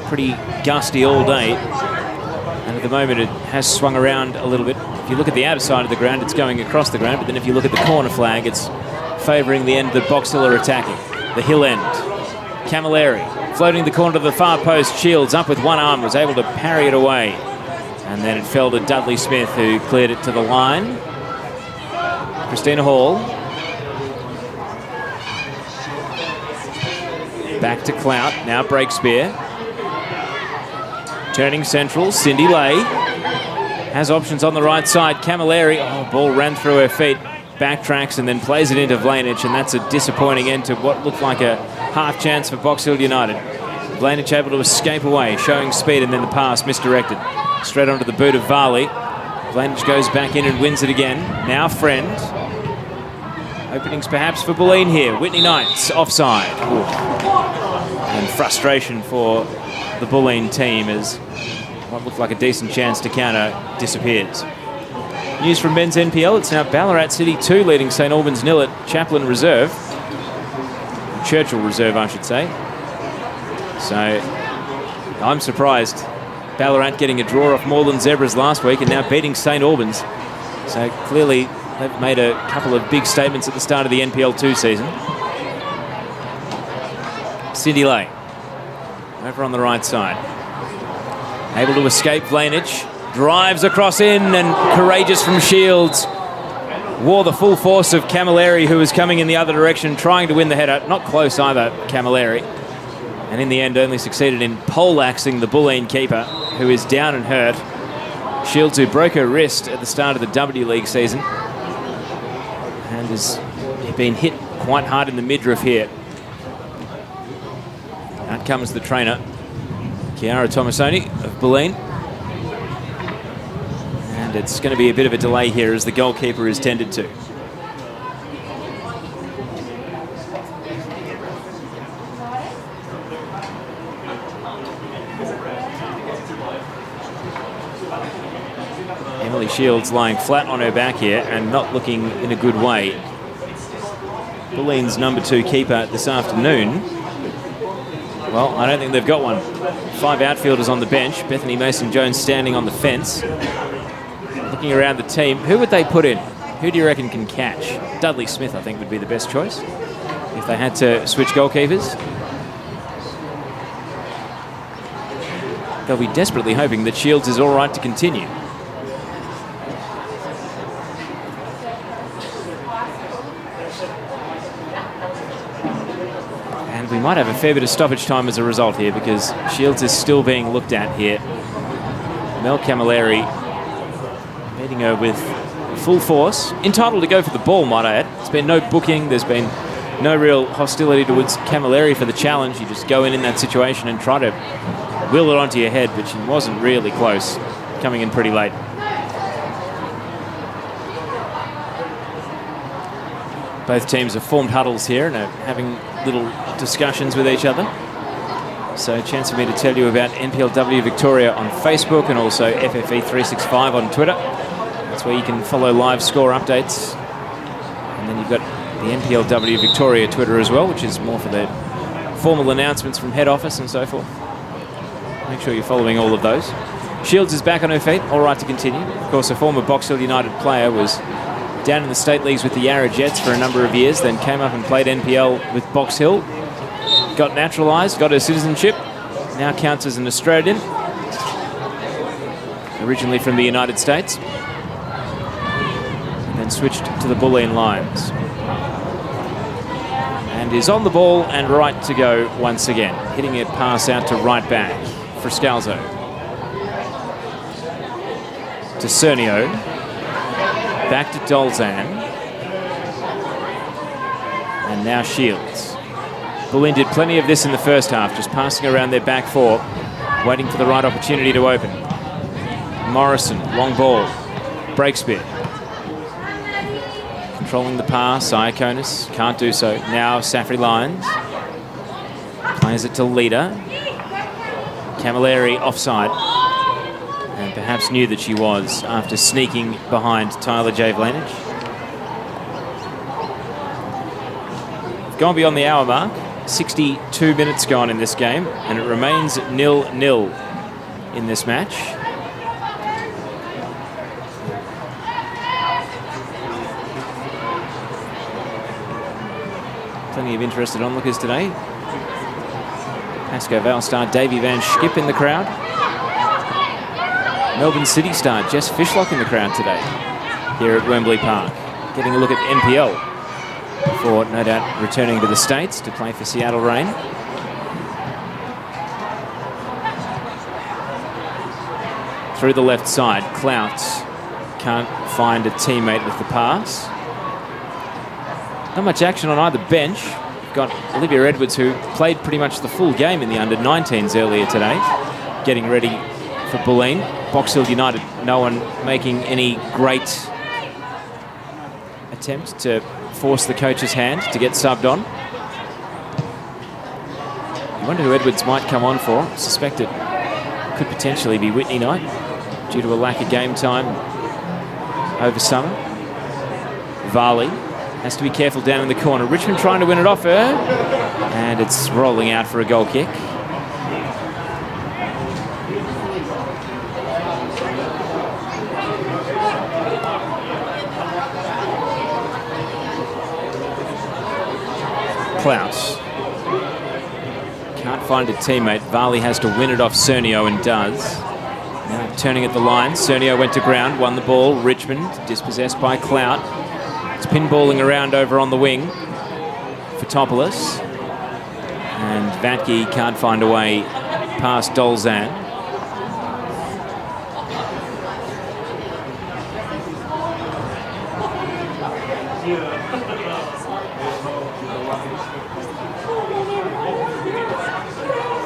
[SPEAKER 1] pretty gusty all day. And at the moment, it has swung around a little bit. If you look at the outer side of the ground, it's going across the ground. But then if you look at the corner flag, it's favouring the end that Box Hill are attacking, the hill end. Camilleri floating the corner to the far post. Shields up with one arm, was able to parry it away. And then it fell to Dudley Smith, who cleared it to the line. Christina Hall. Back to Clout, now Breakspear. Turning central, Cindy Lay. Has options on the right side. Camilleri, ball ran through her feet. Backtracks and then plays it into Vlanic, and that's a disappointing end to what looked like a half chance for Box Hill United. Vlanic able to escape away, showing speed, and then the pass misdirected. Straight onto the boot of Varley. Vlanic goes back in and wins it again. Now Friend. Openings perhaps for Bulleen here. Whitney Knight's offside. Ooh. And frustration for the Bulleen team as what looked like a decent chance to counter disappears. News from men's NPL, it's now Ballarat City 2 leading St Albans 0 at Chaplin Reserve. Churchill Reserve, I should say. So, I'm surprised. Ballarat getting a draw off Moreland Zebras last week and now beating St Albans. So, clearly, they've made a couple of big statements at the start of the NPL2 season. Cindy Lay, over on the right side. Able to escape Vlanic. Drives across in, and courageous from Shields. Wore the full force of Camilleri, who was coming in the other direction, trying to win the header. Not close either, Camilleri. And in the end, only succeeded in poleaxing the Bulleen keeper, who is down and hurt. Shields, who broke her wrist at the start of the W League season. And has been hit quite hard in the midriff here Out comes the trainer, Chiara Tomasoni of Bulleen. And it's going to be a bit of a delay here as the goalkeeper is tended to. Emily Shields lying flat on her back here and not looking in a good way. Bulleen's number 2 keeper this afternoon. Well, I don't think they've got one. 5 outfielders on the bench. Bethany Mason-Jones standing on the fence. Looking around the team, who would they put in? Who do you reckon can catch? Dudley Smith, I think, would be the best choice if they had to switch goalkeepers. They'll be desperately hoping that Shields is all right to continue. And we might have a fair bit of stoppage time as a result here because Shields is still being looked at here. Mel Camilleri meeting her with full force. Entitled to go for the ball, might I add. There's been no booking. There's been no real hostility towards Camilleri for the challenge. You just go in that situation and try to wheel it onto your head, but she wasn't really close, coming in pretty late. Both teams have formed huddles here and are having little discussions with each other. So a chance for me to tell you about NPLW Victoria on Facebook and also FFE365 on Twitter. That's where you can follow live score updates. And then you've got the NPLW Victoria Twitter as well, which is more for the formal announcements from head office and so forth. Make sure you're following all of those. Shields is back on her feet, all right to continue. Of course, a former Box Hill United player was down in the state leagues with the Yarra Jets for a number of years, then came up and played NPL with Box Hill. Got naturalised, got her citizenship, now counts as an Australian, originally from the United States, and then switched to the Bulleen Lions. And is on the ball and right to go once again, hitting it pass out to right back for Scalzo. To Cernio, back to Dolzan, and now Shields. Bulleen did plenty of this in the first half, just passing around their back four, waiting for the right opportunity to open. Morrison, long ball, breaks bit. Controlling the pass, Iaconis can't do so. Now Safri Lyons plays it to Lita. Camilleri offside, and perhaps knew that she was after sneaking behind Tyler J. Vlanich. Gone beyond the hour mark. 62 minutes gone in this game, and it remains 0-0 in this match. Plenty of interested onlookers today. Pasco Vale star Davey Van Schip in the crowd. Melbourne City star Jess Fishlock in the crowd today here at Wembley Park, getting a look at NPL before no doubt returning to the States to play for Seattle Reign. Through the left side, Clouts can't find a teammate with the pass. Not much action on either bench. We've got Olivia Edwards, who played pretty much the full game in the under-19s earlier today, getting ready for Bulleen. Box Hill United, no one making any great attempt to force the coach's hand to get subbed on. I wonder who Edwards might come on for. Suspect it could potentially be Whitney Knight due to a lack of game time over summer. Varley has to be careful down in the corner. Richmond trying to win it off her, and it's rolling out for a goal kick. Klaus can't find a teammate. Varley has to win it off Cernio and does. Now turning at the line. Cernio went to ground, won the ball. Richmond dispossessed by Clout. It's pinballing around over on the wing for Topoulos. And Vatke can't find a way past Dolzan.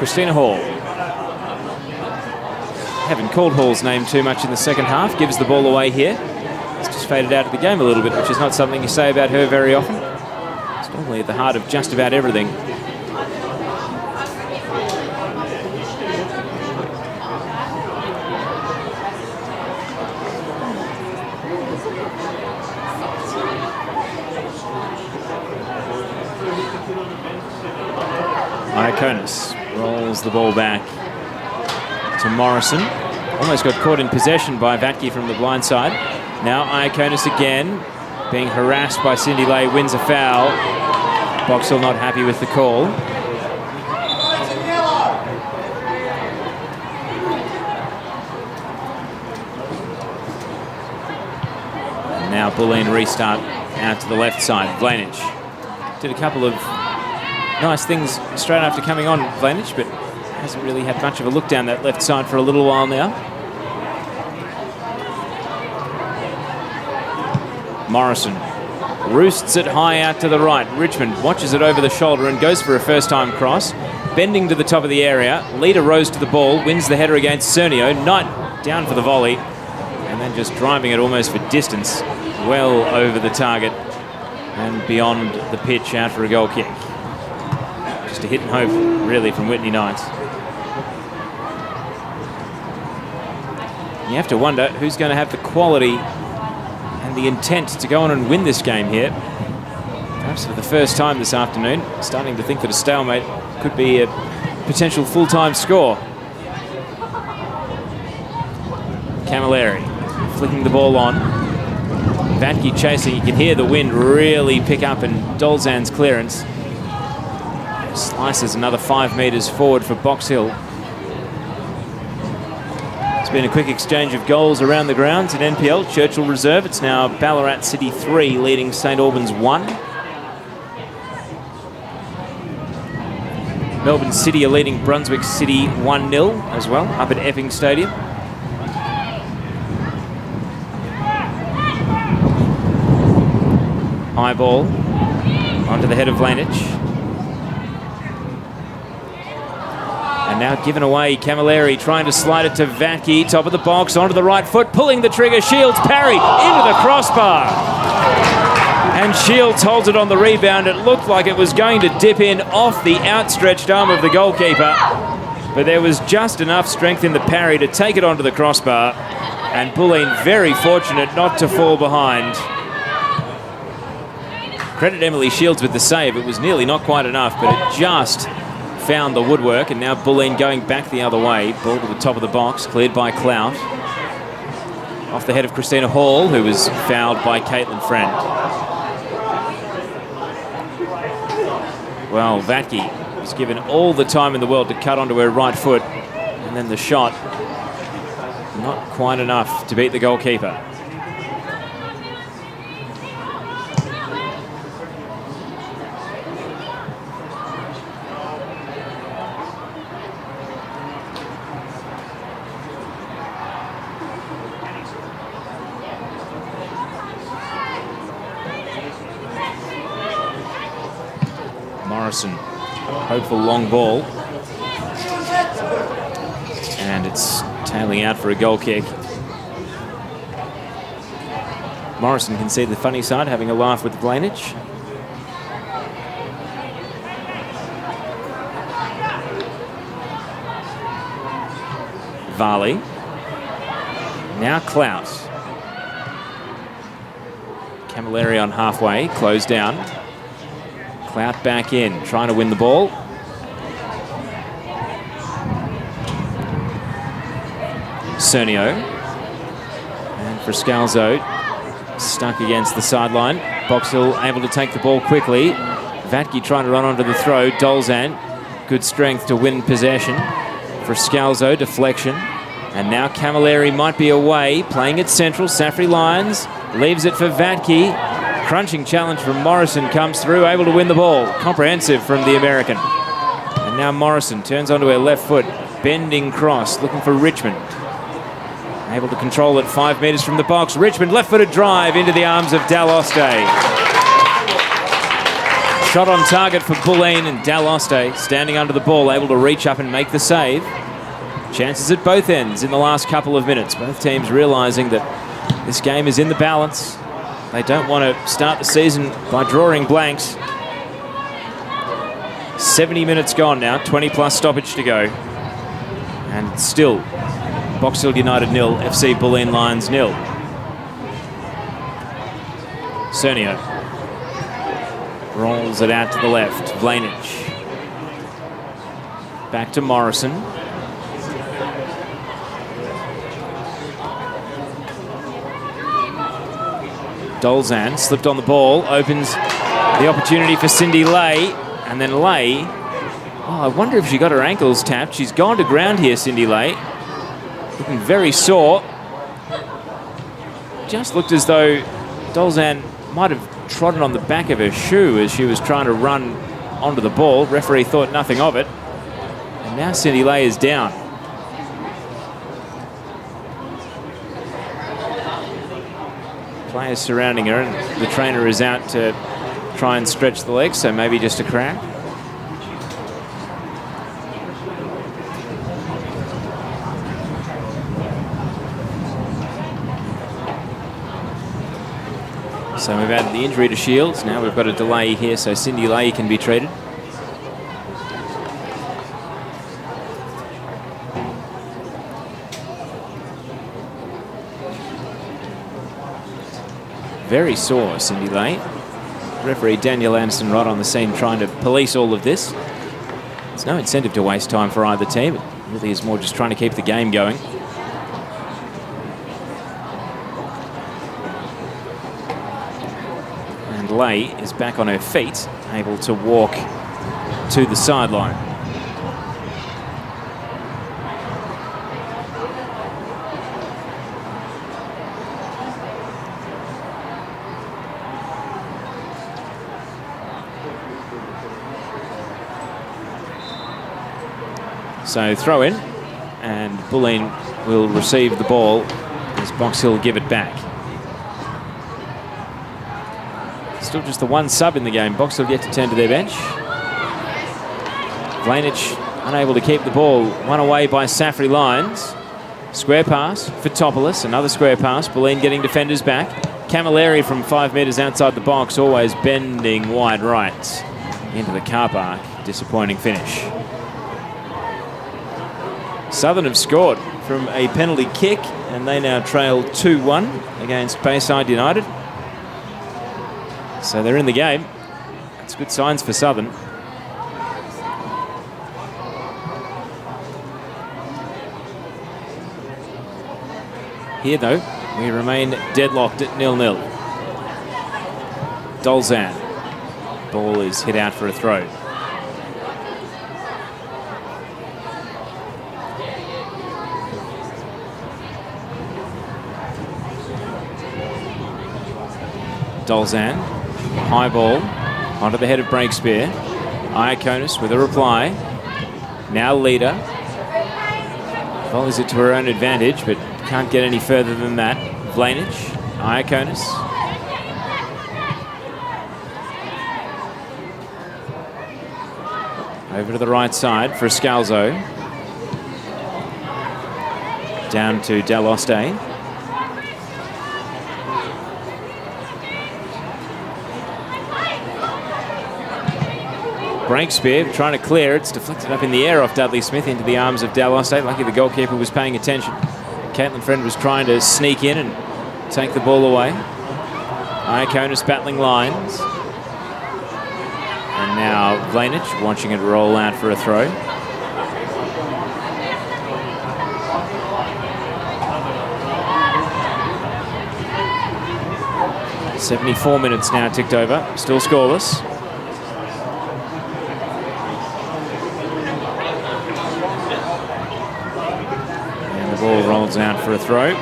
[SPEAKER 1] Christina Hall. Haven't called Hall's name too much in the second half. Gives the ball away here. It's just faded out of the game a little bit, which is not something you say about her very often. It's normally at the heart of just about everything. Iaconis rolls the ball back to Morrison. Almost got caught in possession by Vatke from the blind side. Now Iaconis again, being harassed by Cindy Lay, wins a foul. Box Hill not happy with the call. And now Bulleen restart out to the left side. Vlanich did a couple of nice things straight after coming on, Vlanich, but hasn't really had much of a look down that left side for a little while now. Morrison roosts it high out to the right. Richmond watches it over the shoulder and goes for a first-time cross. Bending to the top of the area. Leader rose to the ball, wins the header against Cernio. Knight down for the volley, and then just driving it almost for distance, well over the target and beyond the pitch out for a goal kick. Just a hit and hope, really, from Whitney Knight. You have to wonder who's going to have the quality and the intent to go on and win this game here. Perhaps for the first time this afternoon, starting to think that a stalemate could be a potential full-time score. Camilleri flicking the ball on. Vatke chasing. You can hear the wind really pick up in Dolzan's clearance. Slices another 5 metres forward for Box Hill. It's been a quick exchange of goals around the grounds in NPL. Churchill Reserve. It's now Ballarat City 3 leading St Albans 1. Melbourne City are leading Brunswick City 1-0 as well, up at Epping Stadium. High ball onto the head of Vlanich. And now given away, Camilleri trying to slide it to Vatke, top of the box, onto the right foot, pulling the trigger, Shields parry into the crossbar. And Shields holds it on the rebound. It looked like it was going to dip in off the outstretched arm of the goalkeeper, but there was just enough strength in the parry to take it onto the crossbar, and Bulleen very fortunate not to fall behind. Credit Emily Shields with the save. It was nearly not quite enough, but it just found the woodwork, and now Bulleen going back the other way. Ball to the top of the box, cleared by Clout. Off the head of Christina Hall, who was fouled by Caitlin Friend. Well, Vatke was given all the time in the world to cut onto her right foot, and then the shot, not quite enough to beat the goalkeeper. Morrison, hopeful long ball. And it's tailing out for a goal kick. Morrison can see the funny side, having a laugh with Vlanich. Varley. Now Clout. Camilleri on halfway, closed down. Clout back in, trying to win the ball. Cernio. And Friscalzo stuck against the sideline. Box Hill able to take the ball quickly. Vatke trying to run onto the throw. Dolzan, good strength to win possession. Friscalzo, deflection. And now Camilleri might be away, playing it central. Safri Lyons leaves it for Vatke. Crunching challenge from Morrison comes through, able to win the ball. Comprehensive from the American. And now Morrison turns onto her left foot, bending cross, looking for Richmond. Able to control it 5 metres from the box. Richmond left-footed drive into the arms of Dal Oste. Shot on target for Bulleen, and Daloste standing under the ball, able to reach up and make the save. Chances at both ends in the last couple of minutes. Both teams realising that this game is in the balance. They don't want to start the season by drawing blanks. 70 minutes gone now, 20-plus stoppage to go. And still, Box Hill United 0, FC Bulleen Lions 0. Cernio rolls it out to the left. Vlanic. Back to Morrison. Dolzan slipped on the ball, opens the opportunity for Cindy Lay, and then Lay, I wonder if she got her ankles tapped. She's gone to ground here, Cindy Lay, looking very sore. Just looked as though Dolzan might have trodden on the back of her shoe as she was trying to run onto the ball. Referee thought nothing of it, and now Cindy Lay is down. Players surrounding her, and the trainer is out to try and stretch the legs, so maybe just a crack. So we've added the injury to Shields. Now we've got a delay here, so Cindy Lay can be treated. Very sore, Cindy Lay. Referee Daniel Anderson right on the scene trying to police all of this. There's no incentive to waste time for either team. It really is more just trying to keep the game going. And Lay is back on her feet, able to walk to the sideline. So throw in, and Bulleen will receive the ball as Box Hill give it back. Still just the one sub in the game. Box Hill yet to turn to their bench. Vlanic unable to keep the ball. One away by Safri Lyons. Square pass for Topoulos. Another square pass. Bulleen getting defenders back. Camilleri from 5 metres outside the box, always bending wide right into the car park. Disappointing finish. Southern have scored from a penalty kick, and they now trail 2-1 against Bayside United. So they're in the game. That's good signs for Southern. Here, though, we remain deadlocked at 0-0. Dolzan. Ball is hit out for a throw. Dolzan, high ball, onto the head of Breakspear. Iaconis with a reply. Now leader. Volleys it to her own advantage, but can't get any further than that. Vlanic, Iaconis. Over to the right side for Scalzo. Down to Daloste. Breakspear trying to clear. It's deflected up in the air off Dudley Smith into the arms of Daloste. Lucky the goalkeeper was paying attention. Caitlin Friend was trying to sneak in and take the ball away. Iaconis battling lines. And now Vlanic watching it roll out for a throw. .74 minutes now ticked over. Still scoreless. Ball rolls out for a throw.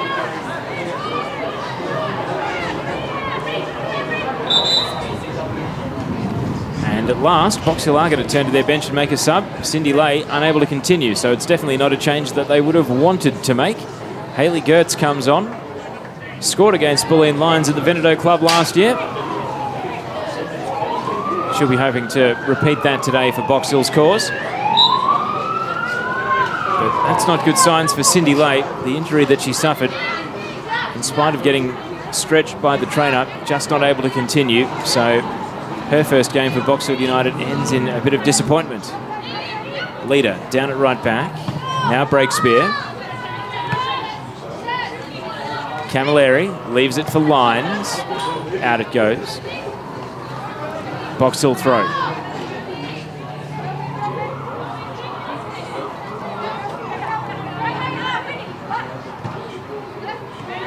[SPEAKER 1] And at last, Box Hill are going to turn to their bench and make a sub. Cindy Lay unable to continue, so it's definitely not a change that they would have wanted to make. Hayley Gertz comes on. Scored against Bulleen Lions at the Veneto Club last year. she'll be hoping to repeat that today for Box Hill's cause. But that's not good signs for Cindy Lay. The injury that she suffered, in spite of getting stretched by the trainer, just not able to continue. So her first game for Box Hill United ends in a bit of disappointment. Leader down at right back. Now Breakspear. Camilleri leaves it for Lyons. Out it goes. Box Hill throw.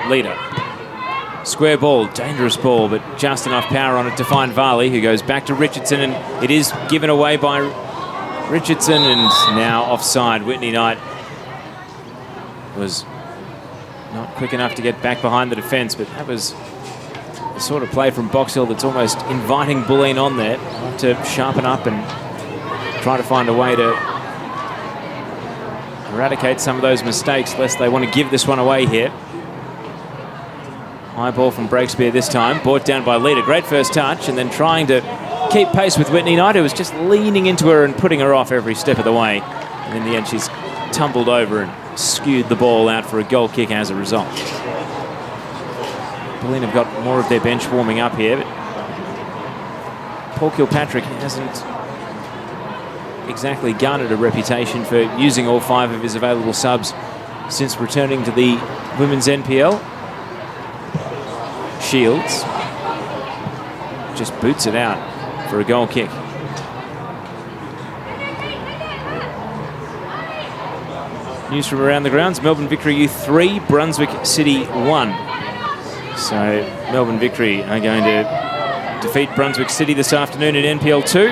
[SPEAKER 1] Leader. Square ball, dangerous ball, but just enough power on it to find Varley, who goes back to Richardson, and it is given away by Richardson, and now offside. Whitney Knight was not quick enough to get back behind the defence, but that was the sort of play from Box Hill that's almost inviting Bulleen on there to sharpen up and try to find a way to eradicate some of those mistakes, lest they want to give this one away here. High ball from Breakspear this time, brought down by Leader. Great first touch, and then trying to keep pace with Whitney Knight, who was just leaning into her and putting her off every step of the way. And in the end, she's tumbled over and skewed the ball out for a goal kick as a result. Bulleen have got more of their bench warming up here, but Paul Kilpatrick hasn't exactly garnered a reputation for using all 5 of his available subs since returning to the Women's NPL. Shields just boots it out for a goal kick. News from around the grounds. Melbourne Victory Youth 3, Brunswick City 1. So Melbourne Victory are going to defeat Brunswick City this afternoon in NPL 2.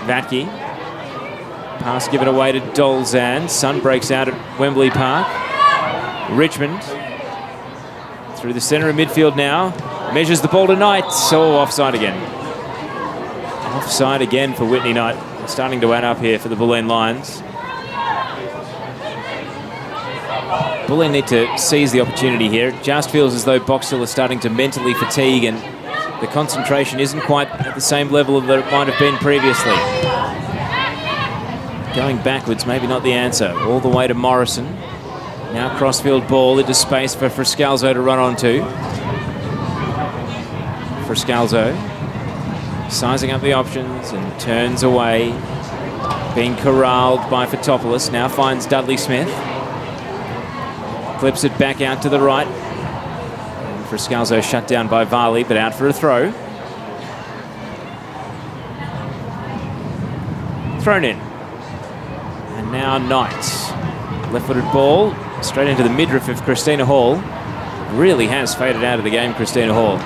[SPEAKER 1] Vatke. Pass given away to Dolzan. Sun breaks out at Wembley Park. Richmond through the centre of midfield now. Measures the ball to Knight. So offside again. Offside again for Whitney Knight. Starting to add up here for the Bulleen Lions. Bulleen need to seize the opportunity here. It just feels as though Box Hill is starting to mentally fatigue, and the concentration isn't quite at the same level that it might have been previously. Going backwards, maybe not the answer. All the way to Morrison. Now crossfield ball into space for Friscalzo to run onto. Friscalzo sizing up the options and turns away. Being corralled by Fotopoulos. Now finds Dudley Smith. Clips it back out to the right. And Friscalzo shut down by Varley, but out for a throw. Thrown in. And now Knight. Left-footed ball. Straight into the midriff of Christina Hall. Really has faded out of the game, Christina Hall.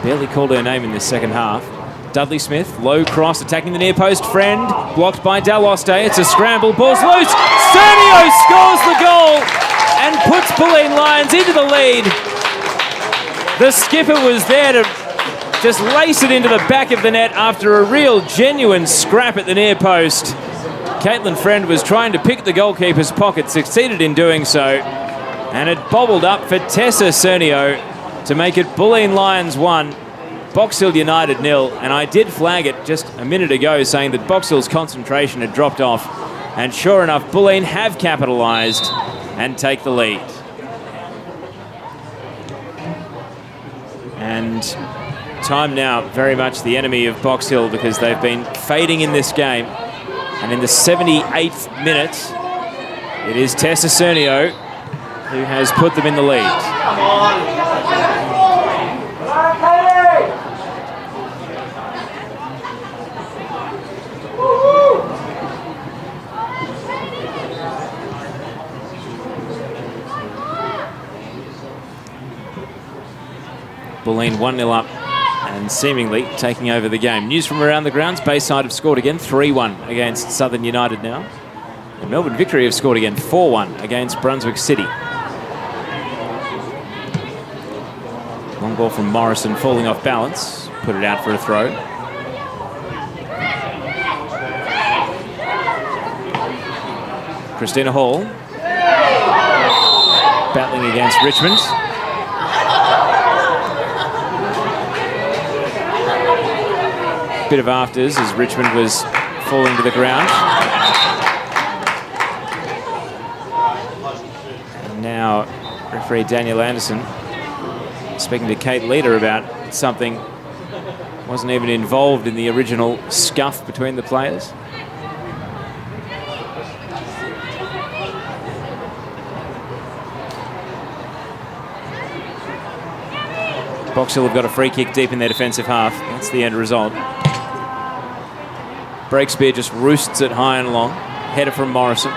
[SPEAKER 1] Barely called her name in this second half. Dudley Smith, low cross, attacking the near post. Friend, blocked by Daloste. It's a scramble, ball's loose. Cernio scores the goal and puts Bulleen Lions into the lead. The skipper was there to just lace it into the back of the net after a real genuine scrap at the near post. Caitlin Friend was trying to pick the goalkeeper's pocket, succeeded in doing so, and it bobbled up for Tessa Cernio to make it Bulleen Lions 1, Box Hill United 0. And I did flag it just a minute ago, saying that Box Hill's concentration had dropped off, and sure enough, Bulleen have capitalised and take the lead. And time now very much the enemy of Box Hill, because they've been fading in this game. And in the 78th minute, it is Tessa Cernio who has put them in the lead. Bulleen 1-0 up and seemingly taking over the game. News from around the grounds. Bayside have scored again, 3-1 against Southern United now. And Melbourne Victory have scored again, 4-1 against Brunswick City. Long ball from Morrison, falling off balance. Put it out for a throw. Christina Hall. Battling against Richmond. bit of afters as Richmond was falling to the ground. And now referee Daniel Anderson speaking to Kate Leader about something. Wasn't even involved in the original scuff between the players. Box Hill have got a free kick deep in their defensive half. That's the end result. Breakspear just roosts it high and long. Header from Morrison.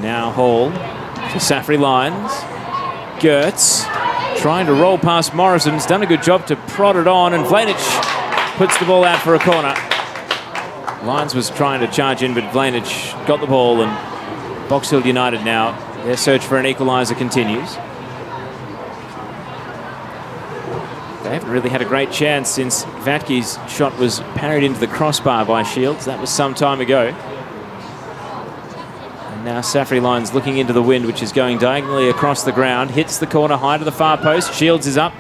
[SPEAKER 1] Now Hall to Safri Lyons. Gertz trying to roll past Morrison. He's done a good job to prod it on, and Vlanich puts the ball out for a corner. Lyons was trying to charge in, but Vlanich got the ball, and Box Hill United now, their search for an equaliser continues. They haven't really had a great chance since Vatke's shot was parried into the crossbar by Shields. That was some time ago. And now Safri Lyons looking into the wind, which is going diagonally across the ground. Hits the corner high to the far post. Shields is up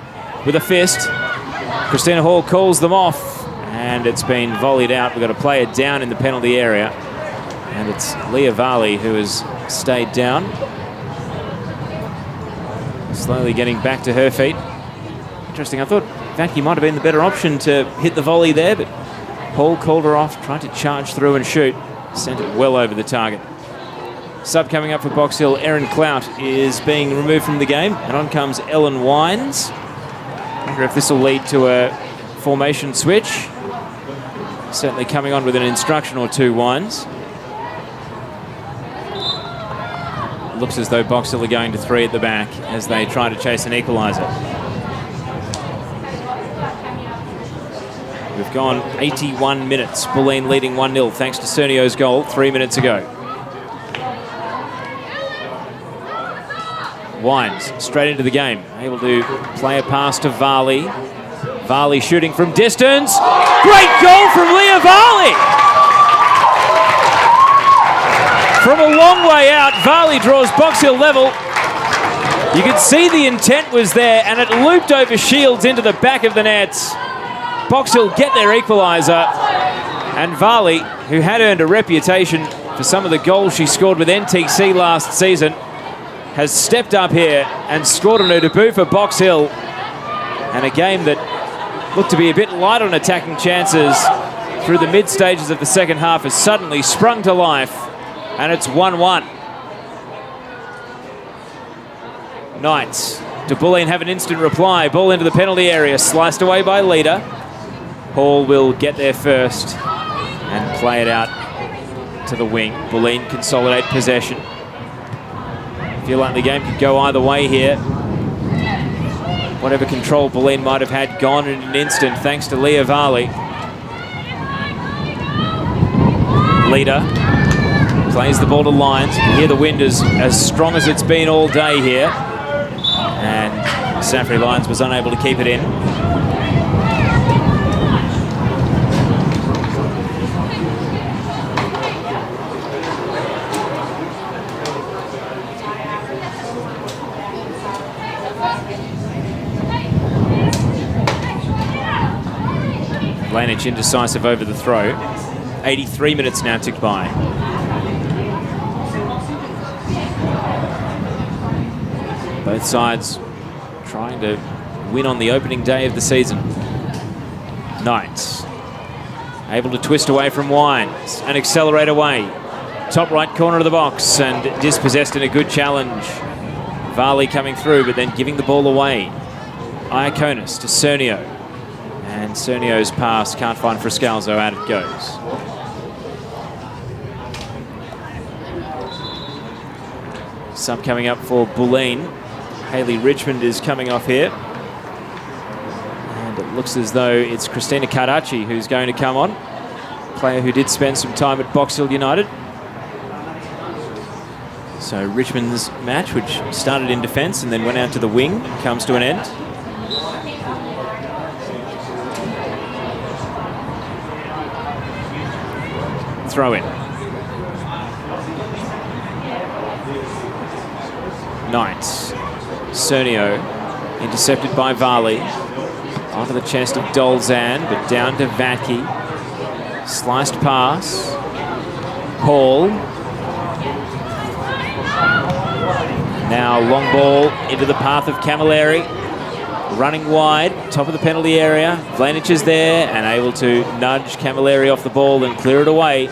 [SPEAKER 1] with a fist. Christina Hall calls them off, and it's been volleyed out. We've got a player down in the penalty area, and it's Leah Varley who has stayed down. Slowly getting back to her feet. Interesting. I thought Vatke might have been the better option to hit the volley there, but Hall called her off, tried to charge through and shoot. Sent it well over the target. Sub coming up for Box Hill, Erin Clout is being removed from the game, and on comes Ellen Wines. I wonder if this will lead to a formation switch. Certainly coming on with an instruction or two, Wines. Looks as though Box Hill are going to three at the back as they try to chase an equaliser. We've gone 81 minutes. Bulleen leading 1-0 thanks to Cernio's goal 3 minutes ago. Wines straight into the game. Able to play a pass to Varley. Varley shooting from distance. Great goal from Leah Varley! From a long way out, Varley draws Box Hill level. You could see the intent was there, and it looped over Shields into the back of the nets. Box Hill get their equaliser, and Varley, who had earned a reputation for some of the goals she scored with NTC last season, has stepped up here and scored on her debut for Box Hill. And a game that looked to be a bit light on attacking chances through the mid stages of the second half has suddenly sprung to life, and it's 1-1. Knights to Bulleen have an instant reply. Ball into the penalty area, sliced away by Leader. Hall will get there first and play it out to the wing. Bulleen consolidate possession. Feel like the game could go either way here. Whatever control Bulleen might have had gone in an instant thanks to Leah Varley. Leader plays the ball to Lyons. You can hear the wind is as strong as it's been all day here. And Safri Lyons was unable to keep it in. Vlanich indecisive over the throw. 83 minutes now ticked by. Both sides trying to win on the opening day of the season. Knights able to twist away from Wines and accelerate away. Top right corner of the box and dispossessed in a good challenge. Varley coming through, but then giving the ball away. Iaconis to Cernio. And Cernio's pass can't find Friscalzo, out it goes. Sub coming up for Bulleen. Hayley Richmond is coming off here. And it looks as though it's Christina Cardaci who's going to come on. Player who did spend some time at Box Hill United. So Richmond's match, which started in defence and then went out to the wing, comes to an end. Throw in. Knights. Cernio intercepted by Varley. Onto the chest of Dolzan, but down to Vatke. Sliced pass. Hall. Now long ball into the path of Camilleri. Running wide, top of the penalty area. Vlanich is there and able to nudge Camilleri off the ball and clear it away.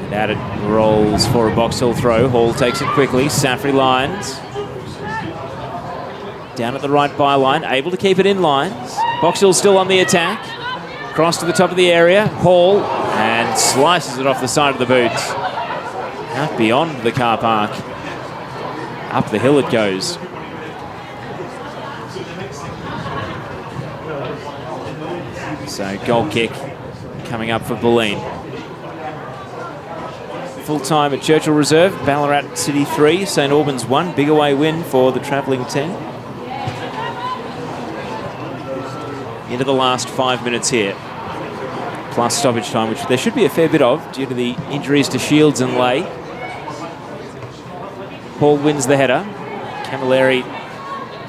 [SPEAKER 1] And out it rolls for a Box Hill throw. Hall takes it quickly. Safri lines. Down at the right byline, able to keep it in lines. Box Hill still on the attack. Cross to the top of the area. Hall and slices it off the side of the boot. Out beyond the car park. Up the hill it goes. So goal kick coming up for Bulleen. Full time at Churchill Reserve, Ballarat City 3, St Albans 1. Big away win for the travelling team. Into the last 5 minutes here. Plus stoppage time, which there should be a fair bit of due to the injuries to Shields and Lay. Hall wins the header. Camilleri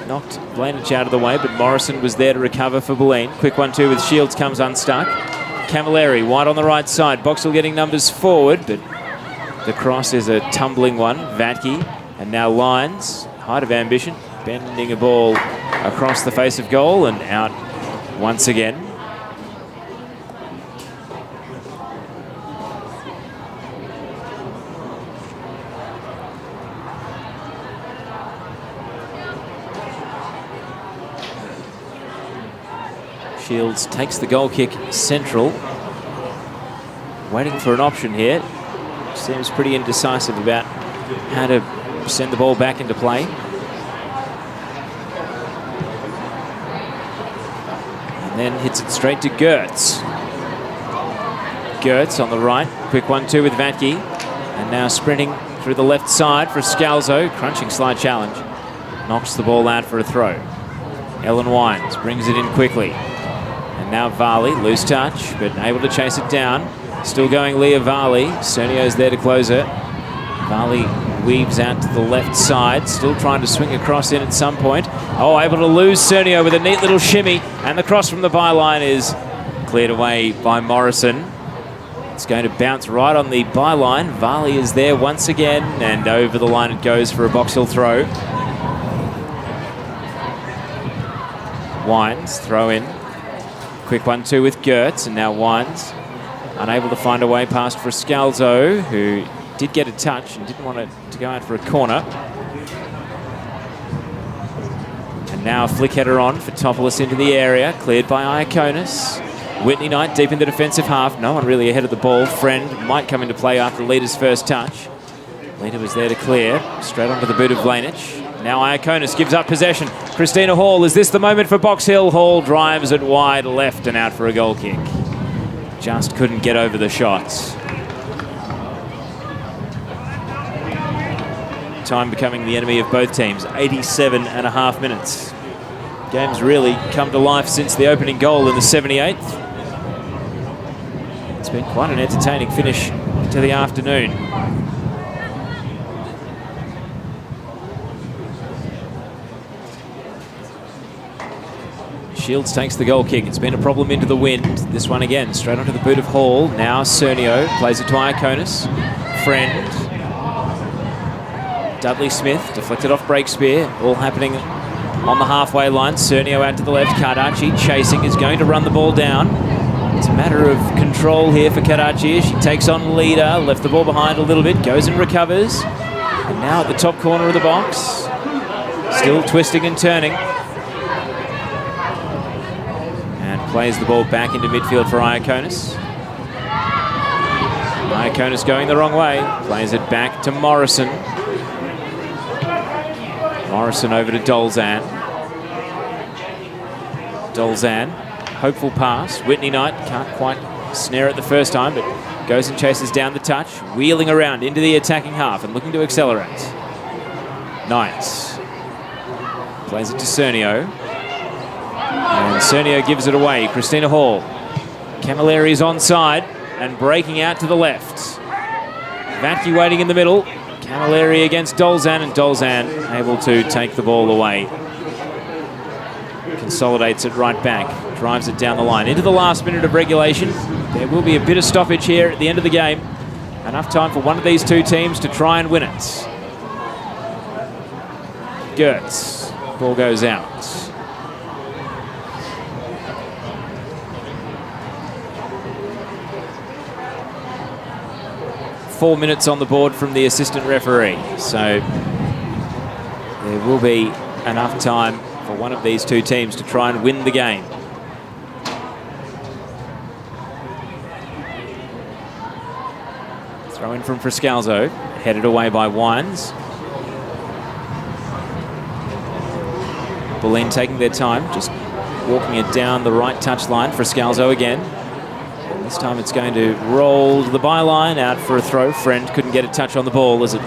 [SPEAKER 1] knocked Blanich out of the way, but Morrison was there to recover for Bulleen. Quick 1-2 with Shields comes unstuck. Camilleri wide on the right side. Boxall getting numbers forward, but the cross is a tumbling one. Vatke, and now Lyons, height of ambition, bending a ball across the face of goal and out once again. Shields takes the goal kick central. Waiting for an option here. Seems pretty indecisive about how to send the ball back into play. And then hits it straight to Gertz. Gertz on the right. Quick 1-2 with Vatke. And now sprinting through the left side for Scalzo. Crunching slide challenge. Knocks the ball out for a throw. Ellen Wines brings it in quickly. And now Varley, loose touch, but able to chase it down. Still going Leah Varley. Cernio's there to close it. Varley weaves out to the left side, still trying to swing across in at some point. Oh, able to lose Cernio with a neat little shimmy, and the cross from the byline is cleared away by Morrison. It's going to bounce right on the byline. Varley is there once again, and over the line it goes for a Box Hill throw. Wines, throw in. Quick 1-2 with Gertz, and now Wines unable to find a way past for Scalzo, who did get a touch and didn't want it to go out for a corner. And now a flick header on for Topolis into the area, cleared by Iaconis. Whitney Knight deep in the defensive half. No one really ahead of the ball. Friend might come into play after Lita's first touch. Lita was there to clear, straight onto the boot of Blanich. Now Iaconis gives up possession. Christina Hall, is this the moment for Box Hill? Hall drives it wide left and out for a goal kick. Just couldn't get over the shots. Time becoming the enemy of both teams. 87.5 minutes. Game's really come to life since the opening goal in the 78th. It's been quite an entertaining finish to the afternoon. Shields takes the goal kick. It's been a problem into the wind. This one again, straight onto the boot of Hall. Now Cernio plays it to Iaconis. Friend. Dudley Smith deflected off Breakspear. All happening on the halfway line. Cernio out to the left. Cardaci chasing, is going to run the ball down. It's a matter of control here for Cardaci. She takes on Leader. Left the ball behind a little bit. Goes and recovers. And now at the top corner of the box. Still twisting and turning. Plays the ball back into midfield for Iaconis. Iaconis going the wrong way. Plays it back to Morrison. Morrison over to Dolzan. Dolzan, hopeful pass. Whitney Knight can't quite snare it the first time, but goes and chases down the touch. Wheeling around into the attacking half and looking to accelerate. Knights. Plays it to Cernio. And Cernio gives it away. Christina Hall. Camilleri is onside and breaking out to the left. Vatke waiting in the middle. Camilleri against Dolzan, and Dolzan able to take the ball away. Consolidates it right back. Drives it down the line. Into the last minute of regulation. There will be a bit of stoppage here at the end of the game. Enough time for one of these two teams to try and win it. Gertz. Ball goes out. Four minutes on the board from the assistant referee. So there will be enough time for one of these two teams to try and win the game. Throw in from Friscalzo, headed away by Wines. Bulleen taking their time, just walking it down the right touchline. Friscalzo again. And this time it's going to roll to the byline, out for a throw. Friend couldn't get a touch on the ball as it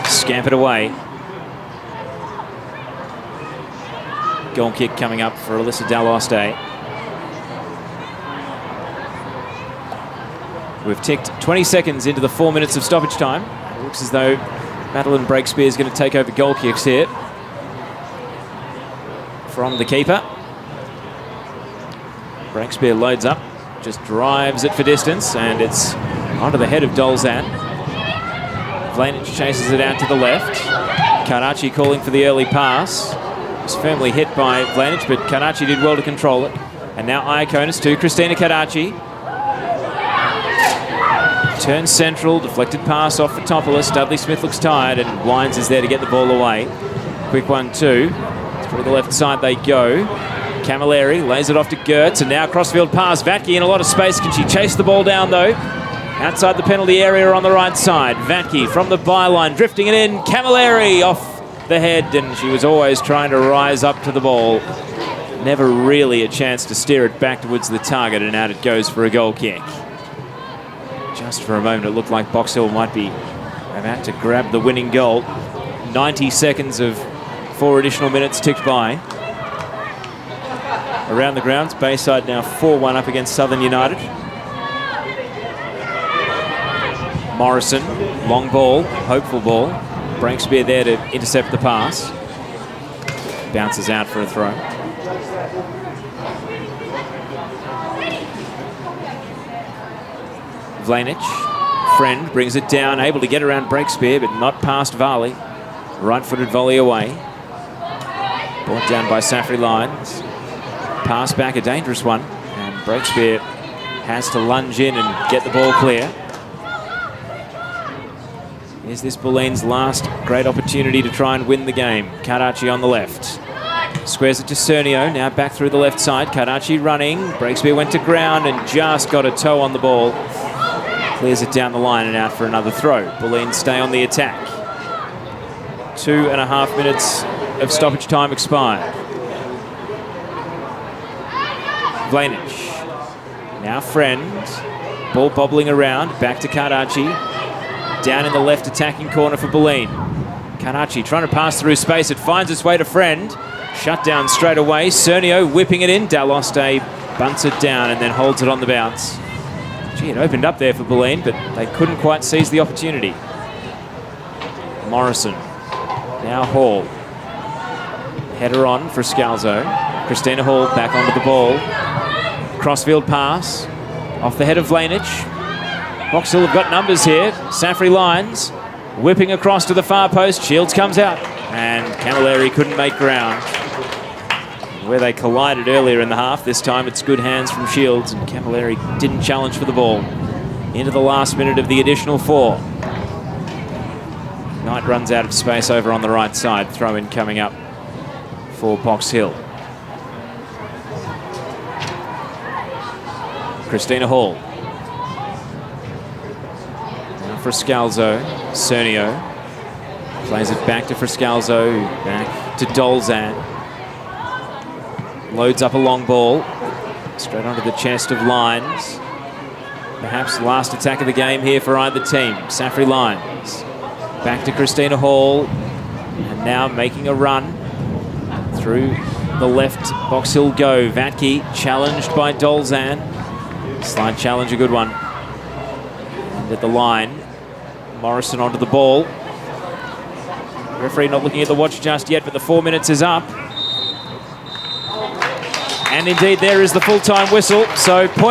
[SPEAKER 1] scampered away. Goal kick coming up for Alyssa Daloste. We've ticked 20 seconds into the 4 minutes of stoppage time. It looks as though Madeline Breakspear is going to take over goal kicks here from the keeper. Breakspear loads up, just drives it for distance, and it's onto the head of Dolzan. Vlanich chases it out to the left. Karachi calling for the early pass. Was firmly hit by Vlanich, but Karachi did well to control it. And now Iaconis to Christina Karachi. Turns central, deflected pass off for Topoulos. Dudley Smith looks tired, and Wines is there to get the ball away. Quick 1-2. Through the left side they go. Camilleri lays it off to Gertz, and now crossfield pass. Vatke in a lot of space. Can she chase the ball down, though? Outside the penalty area on the right side. Vatke from the byline, drifting it in. Camilleri off the head, and she was always trying to rise up to the ball. Never really a chance to steer it back towards the target, and out it goes for a goal kick. Just for a moment, it looked like Box Hill might be about to grab the winning goal. 90 seconds of 4 additional minutes ticked by. Around the grounds, Bayside now 4-1 up against Southern United. Morrison, long ball, hopeful ball. Breakspear there to intercept the pass. Bounces out for a throw. Vlanich, Friend brings it down, able to get around Breakspear, but not past Varley. Right-footed volley away. Brought down by Safri Lyons. Pass back, a dangerous one, and Breakspear has to lunge in and get the ball clear. Is this Bulleen's last great opportunity to try and win the game? Karachi on the left. Squares it to Cernio, now back through the left side. Karachi running. Breakspear went to ground and just got a toe on the ball. Clears it down the line and out for another throw. Bulleen stay on the attack. 2.5 minutes of stoppage time expired. Vlanich. Now Friend. Ball bobbling around. Back to Karachi. Down in the left attacking corner for Bulleen. Karachi trying to pass through space. It finds its way to Friend. Shut down straight away. Cernio whipping it in. Daloste bunts it down and then holds it on the bounce. Gee, it opened up there for Bulleen, but they couldn't quite seize the opportunity. Morrison. Now Hall. Header on for Scalzo. Christina Hall back onto the ball. Crossfield pass. Off the head of Vlanich. Box Hill have got numbers here. Safri Lyons whipping across to the far post. Shields comes out. And Camilleri couldn't make ground. Where they collided earlier in the half, this time it's good hands from Shields, and Camilleri didn't challenge for the ball. Into the last minute of the additional 4. Knight runs out of space over on the right side. Throw in coming up for Box Hill. Christina Hall. Now for Scalzo. Cernio. Plays it back to Friscalzo. Back to Dolzan. Loads up a long ball. Straight onto the chest of Lyons. Perhaps the last attack of the game here for either team. Safri Lyons. Back to Christina Hall. And now making a run through the left. Box Hill go. Vatke challenged by Dolzan. Slide challenge, a good one. And at the line, Morrison onto the ball. Referee not looking at the watch just yet, but the 4 minutes is up. And indeed, there is the full-time whistle. So point